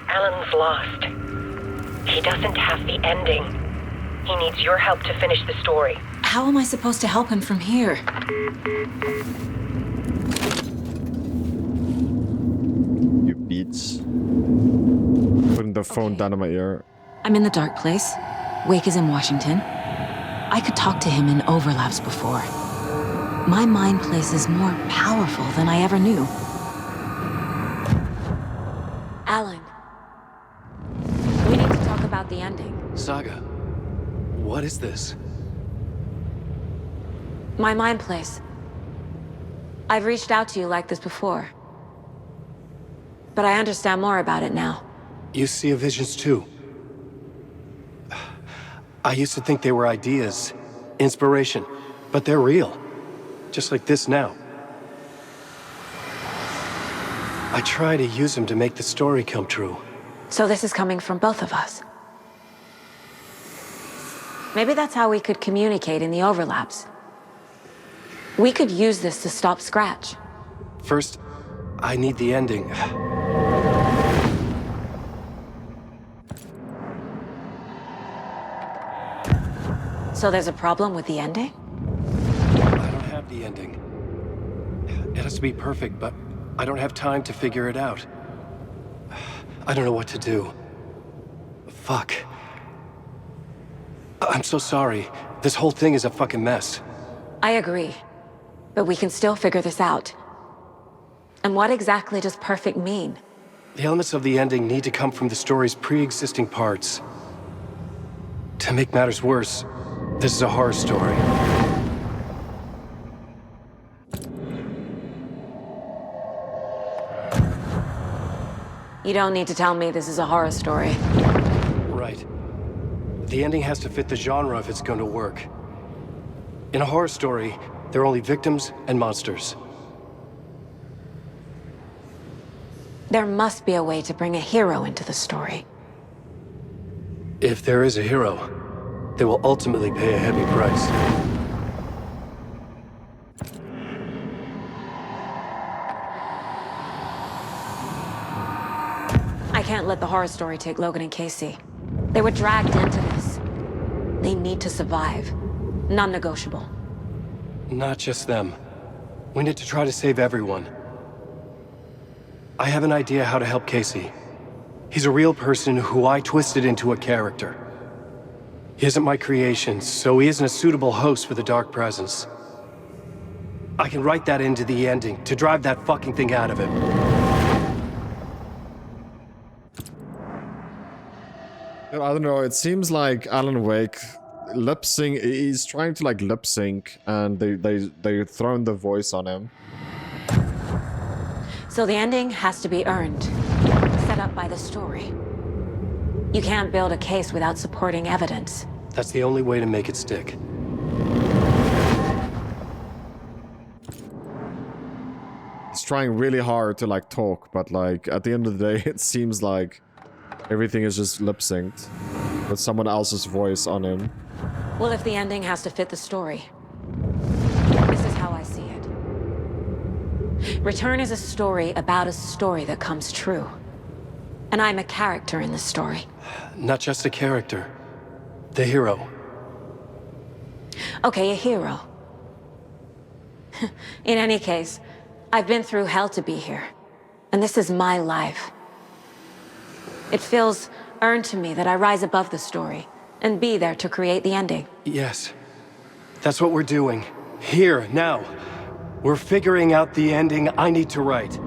Alan's lost. He doesn't have the ending. He needs your help to finish the story. How am I supposed to help him from here? You beats. Putting the phone down on my ear. I'm in the dark place. Wake is in Washington. I could talk to him in overlaps before. My mind place is more powerful than I ever knew. Alan. We need to talk about the ending. Saga, what is this? My mind place. I've reached out to you like this before. But I understand more about it now. You see visions too. I used to think they were ideas, inspiration, but they're real. Just like this now. I try to use them to make the story come true. So this is coming from both of us. Maybe that's how we could communicate in the overlaps. We could use this to stop Scratch. First, I need the ending. So there's a problem with the ending? I don't have the ending. It has to be perfect, but I don't have time to figure it out. I don't know what to do. Fuck. I'm so sorry. This whole thing is a fucking mess. I agree. But we can still figure this out. And what exactly does perfect mean? The elements of the ending need to come from the story's pre-existing parts. To make matters worse, this is a horror story. You don't need to tell me this is a horror story. Right. The ending has to fit the genre if it's going to work. In a horror story, there are only victims and monsters. There must be a way to bring a hero into the story. If there is a hero, they will ultimately pay a heavy price. I can't let the horror story take Logan and Casey. They were dragged into this. They need to survive. Non-negotiable. Not just them. We need to try to save everyone. I have an idea how to help Casey. He's a real person who I twisted into a character. He isn't my creation, so he isn't a suitable host for the Dark Presence. I can write that into the ending to drive that fucking thing out of him. I don't know, it seems like Alan Wake lip sync, he's trying to like lip sync and they thrown the voice on him. So the ending has to be earned, set up by the story. You can't build a case without supporting evidence. That's the only way to make it stick. He's trying really hard to like talk, but like at the end of the day it seems like everything is just lip synced with someone else's voice on him. Well, if the ending has to fit the story, this is how I see it. Return is a story about a story that comes true. And I'm a character in the story. Not just a character. The hero. Okay, a hero. In any case, I've been through hell to be here. And this is my life. It feels earned to me that I rise above the story and be there to create the ending. Yes. That's what we're doing. Here, now. We're figuring out the ending I need to write.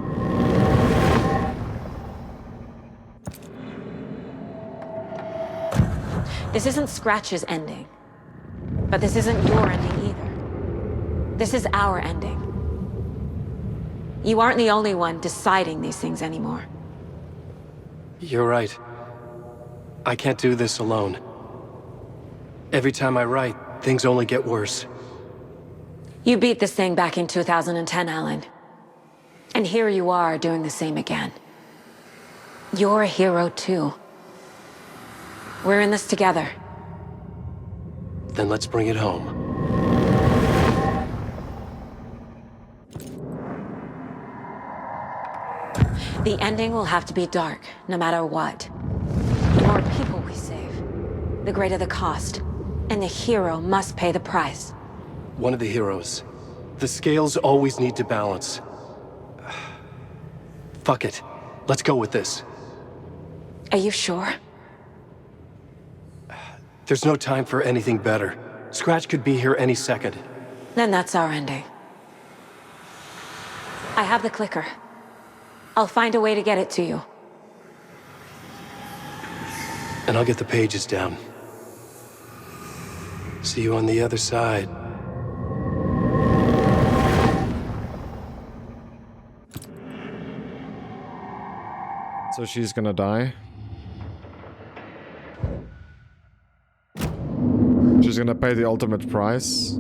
This isn't Scratch's ending. But this isn't your ending either. This is our ending. You aren't the only one deciding these things anymore. You're right. I can't do this alone. Every time I write, things only get worse. You beat this thing back in 2010, Alan. And here you are doing the same again. You're a hero too. We're in this together. Then let's bring it home. The ending will have to be dark, no matter what. The more people we save, the greater the cost. And the hero must pay the price. One of the heroes. The scales always need to balance. Fuck it. Let's go with this. Are you sure? There's no time for anything better. Scratch could be here any second. Then that's our ending. I have the clicker. I'll find a way to get it to you. And I'll get the pages down. See you on the other side. So she's gonna die. She's gonna pay the ultimate price.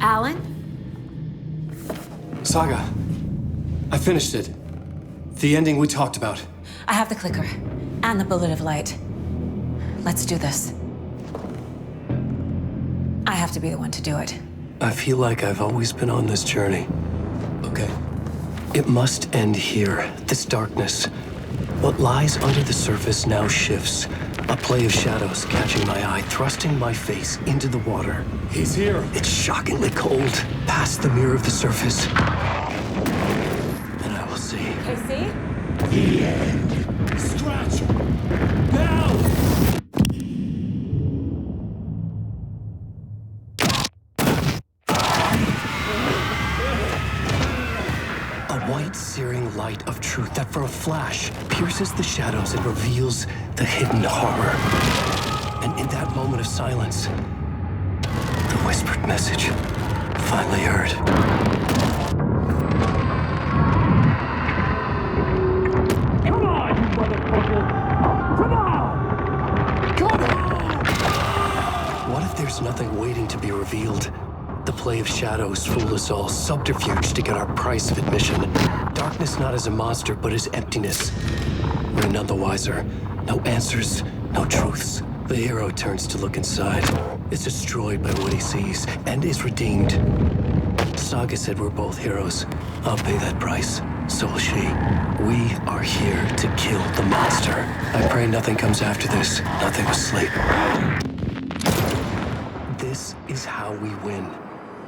Alan? Saga, I finished it. The ending we talked about. I have the clicker. And the bullet of light. Let's do this. I have to be the one to do it. I feel like I've always been on this journey. Okay. It must end here, this darkness. What lies under the surface now shifts. A play of shadows catching my eye, thrusting my face into the water. He's here. It's shockingly cold, past the mirror of the surface. And I will see. Casey? The end. Scratch! Now! A white, searing light of truth that for a flash pierces the shadows and reveals the hidden horror. And in that moment of silence, the whispered message finally heard. Come on, you motherfucker! Come on! Come on! What if there's nothing waiting to be revealed? The play of shadows fool us all, subterfuge to get our price of admission. Darkness not as a monster, but as emptiness. We're none the wiser. No answers, no truths. The hero turns to look inside. Is destroyed by what he sees, and is redeemed. Saga said we're both heroes. I'll pay that price. So will she. We are here to kill the monster. I pray nothing comes after this. Nothing will sleep. This is how we win.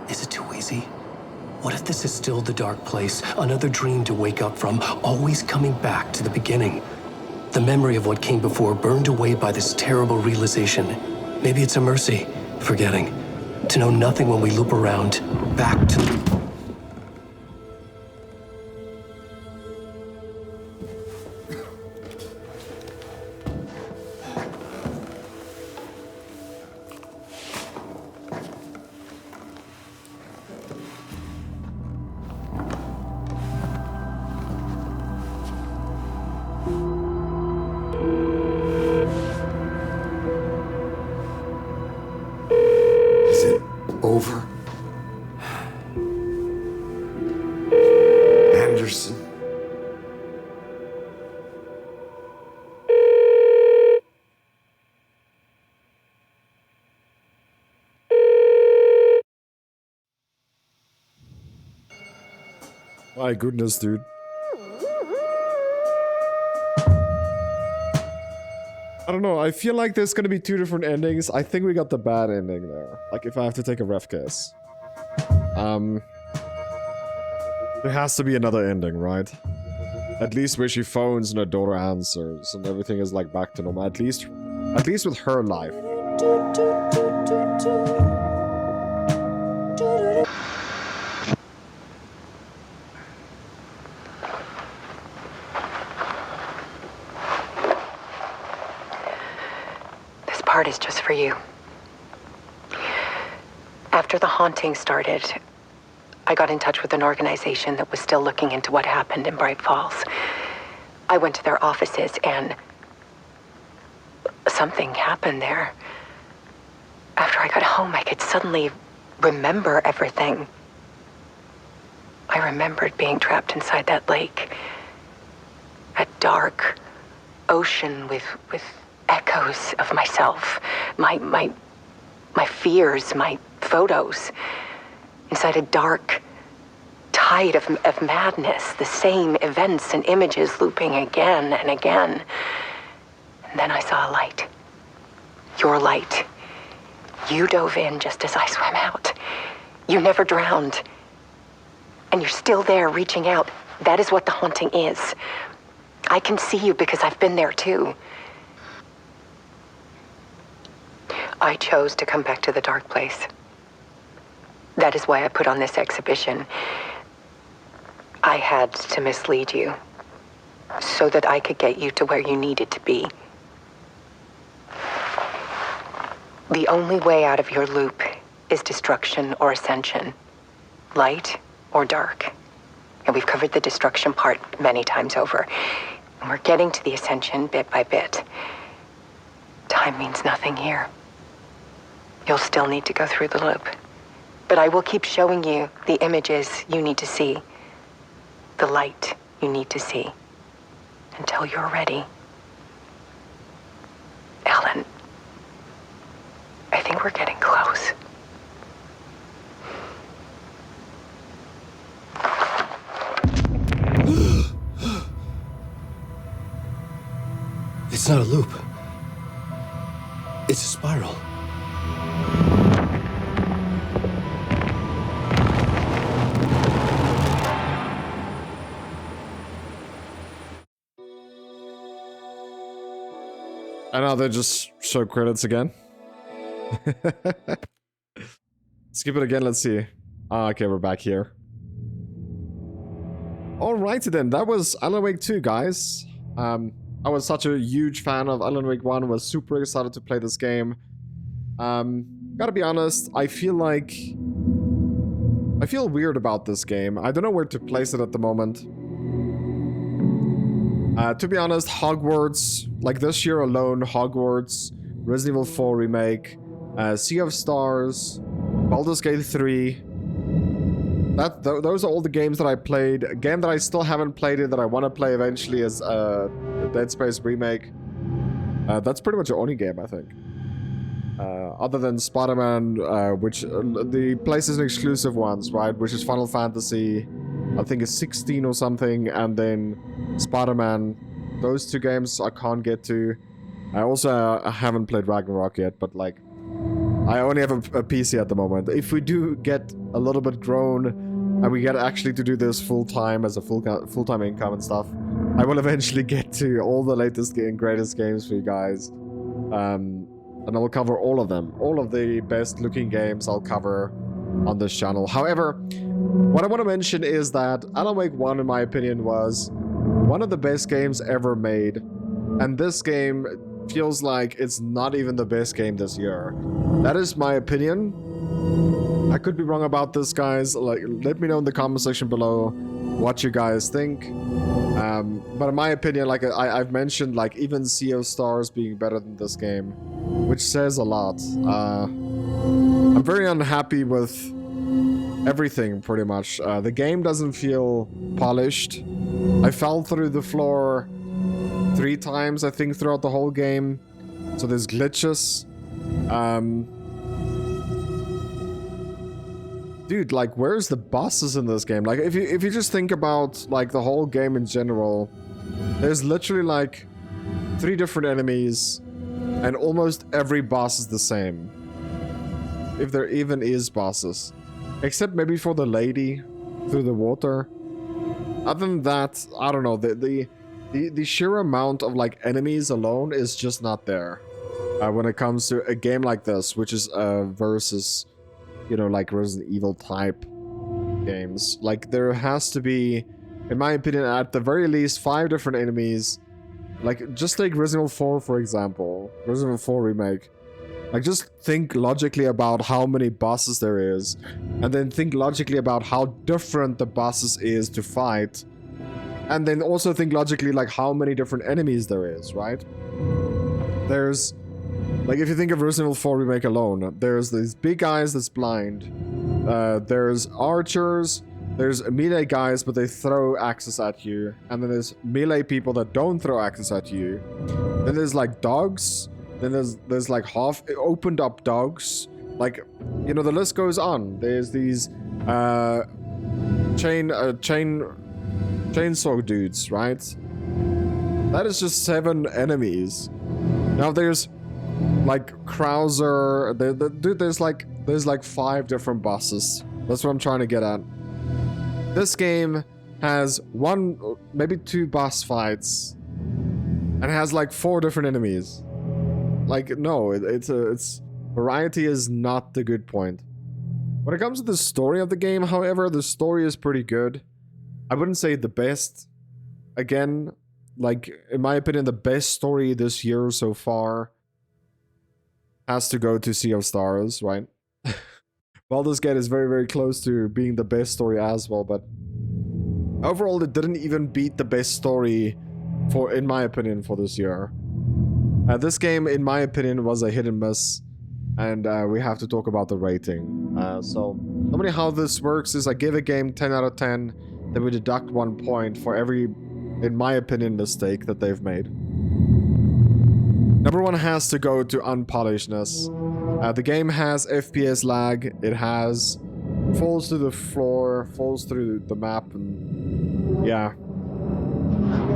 Is it too easy? What if this is still the dark place, another dream to wake up from, always coming back to the beginning? The memory of what came before burned away by this terrible realization. Maybe it's a mercy, forgetting. To know nothing when we loop around, back to... Over. Anderson. My goodness, dude. I don't know, I feel like there's gonna be two different endings. I think we got the bad ending there. Like, if I have to take a ref guess. There has to be another ending, right? At least where she phones and her daughter answers and everything is like back to normal. At least with her life. for you. After the haunting started, I got in touch with an organization that was still looking into what happened in Bright Falls. I went to their offices and something happened there. After I got home, I could suddenly remember everything. I remembered being trapped inside that lake. A dark ocean with echoes of myself. My fears, my photos. Inside a dark tide of madness. The same events and images looping again and again. And then I saw a light. Your light. You dove in just as I swam out. You never drowned. And you're still there reaching out. That is what the haunting is. I can see you because I've been there too. I chose to come back to the dark place. That is why I put on this exhibition. I had to mislead you so that I could get you to where you needed to be. The only way out of your loop is destruction or ascension, light or dark. And we've covered the destruction part many times over. And we're getting to the ascension bit by bit. Time means nothing here. You'll still need to go through the loop. But I will keep showing you the images you need to see, the light you need to see, until you're ready. Alan, I think we're getting close. It's not a loop. It's a spiral. I know they just show credits again. Skip it again, let's see. Ah, okay, we're back here. Alrighty then, that was Alan Wake 2, guys. I was such a huge fan of Alan Wake 1, was super excited to play this game. Gotta be honest, I feel weird about this game. I don't know where to place it at the moment. To be honest, Hogwarts, like this year alone, Hogwarts, Resident Evil 4 Remake, Sea of Stars, Baldur's Gate 3. Those are all the games that I played. A game that I still haven't played that I want to play eventually is the Dead Space Remake. That's pretty much the only game, I think. Other than Spider-Man, which the PlayStation exclusive ones, right? Which is Final Fantasy, I think it's 16 or something, and then Spider-Man. Those two games I can't get to. I haven't played Ragnarok yet, but like, I only have a PC at the moment. If we do get a little bit grown and we get actually to do this full-time as a full-time income and stuff, I will eventually get to all the latest and greatest games for you guys. And I will cover all of them. All of the best looking games I'll cover on this channel. However, what I want to mention is that Alan Wake 1, in my opinion, was one of the best games ever made. And this game feels like it's not even the best game this year. That is my opinion. I could be wrong about this, guys. Like, let me know in the comment section below what you guys think. But in my opinion, like I've mentioned, like even Sea of Stars being better than this game, which says a lot. I'm very unhappy with everything, pretty much. The game doesn't feel polished. I fell through the floor 3 times, I think, throughout the whole game. So there's glitches. Dude, like, where's the bosses in this game? Like, if you just think about, like, the whole game in general, there's literally, like, 3 different enemies, and almost every boss is the same. If there even is bosses. Except maybe for the lady through the water. Other than that, I don't know, the sheer amount of, like, enemies alone is just not there. When it comes to a game like this, which is versus, you know, like Resident Evil type games. Like, there has to be, in my opinion, at the very least 5 different enemies. Like, just take Resident Evil 4, for example. Resident Evil 4 Remake. Like, just think logically about how many bosses there is, and then think logically about how different the bosses is to fight, and then also think logically, like, how many different enemies there is, right? There's, like, if you think of Resident Evil 4 Remake alone, there's these big guys that's blind, there's archers, there's melee guys, but they throw axes at you, and then there's melee people that don't throw axes at you, then there's, like, dogs, then there's like half opened up dogs, like, you know, the list goes on. There's these chainsaw dudes, right? That is just 7 enemies. Now there's like Krauser. Dude, there's like 5 different bosses. That's what I'm trying to get at. This game has 1, maybe 2 boss fights, and it has like 4 different enemies. Like, no, it's variety is not the good point. When it comes to the story of the game, however, the story is pretty good. I wouldn't say the best. Again, like, in my opinion, the best story this year so far has to go to Sea of Stars, right? Baldur's Gate is very, very close to being the best story as well, but overall, it didn't even beat the best story in my opinion, for this year. This game, in my opinion, was a hit and miss, and we have to talk about the rating. So normally how this works is I give a game 10 out of 10, then we deduct 1 point for every, in my opinion, mistake that they've made. Number 1 has to go to unpolishedness. The game has FPS lag, it has falls to the floor, falls through the map, and yeah.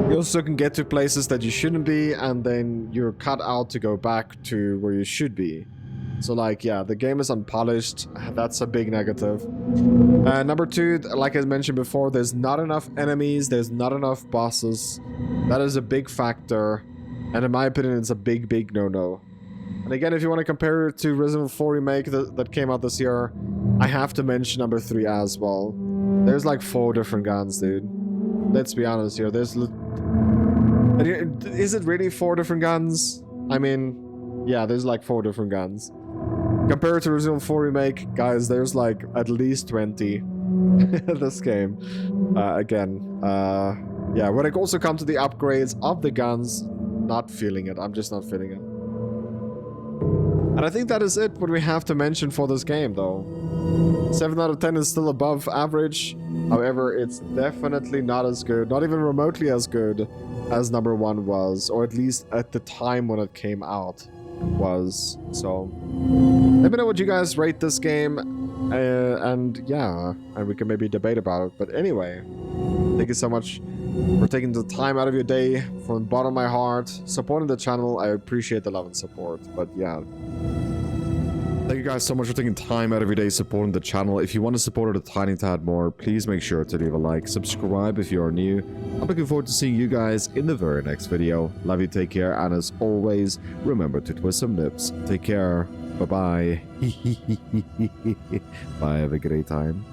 You also can get to places that you shouldn't be, and then you're cut out to go back to where you should be. So, like, yeah, the game is unpolished. That's a big negative. Number 2, like I mentioned before, there's not enough enemies, there's not enough bosses. That is a big factor, and in my opinion, it's a big, big no-no. And again, if you want to compare it to Resident Evil 4 Remake that came out this year, I have to mention number 3 as well. There's like 4 different guns, dude. Let's be honest here. Is it really 4 different guns? I mean, yeah, there's like 4 different guns. Compared to Resident Evil 4 Remake, guys, there's like at least 20 this game. Yeah, when it also comes to the upgrades of the guns, not feeling it. I'm just not feeling it. And I think that is it, what we have to mention for this game, though. 7 out of 10 is still above average. However, it's definitely not as good, not even remotely as good as number 1 was, or at least at the time when it came out was. So, let me know what you guys rate this game, and yeah, and we can maybe debate about it. But anyway, thank you so much for taking the time out of your day from the bottom of my heart, supporting the channel. I appreciate the love and support, but yeah. Thank you guys so much for taking time out of your day supporting the channel. If you want to support it a tiny tad more, please make sure to leave a like, subscribe if you are new. I'm looking forward to seeing you guys in the very next video. Love you, take care, and as always, remember to twist some nips. Take care. Bye-bye. Bye, have a great time.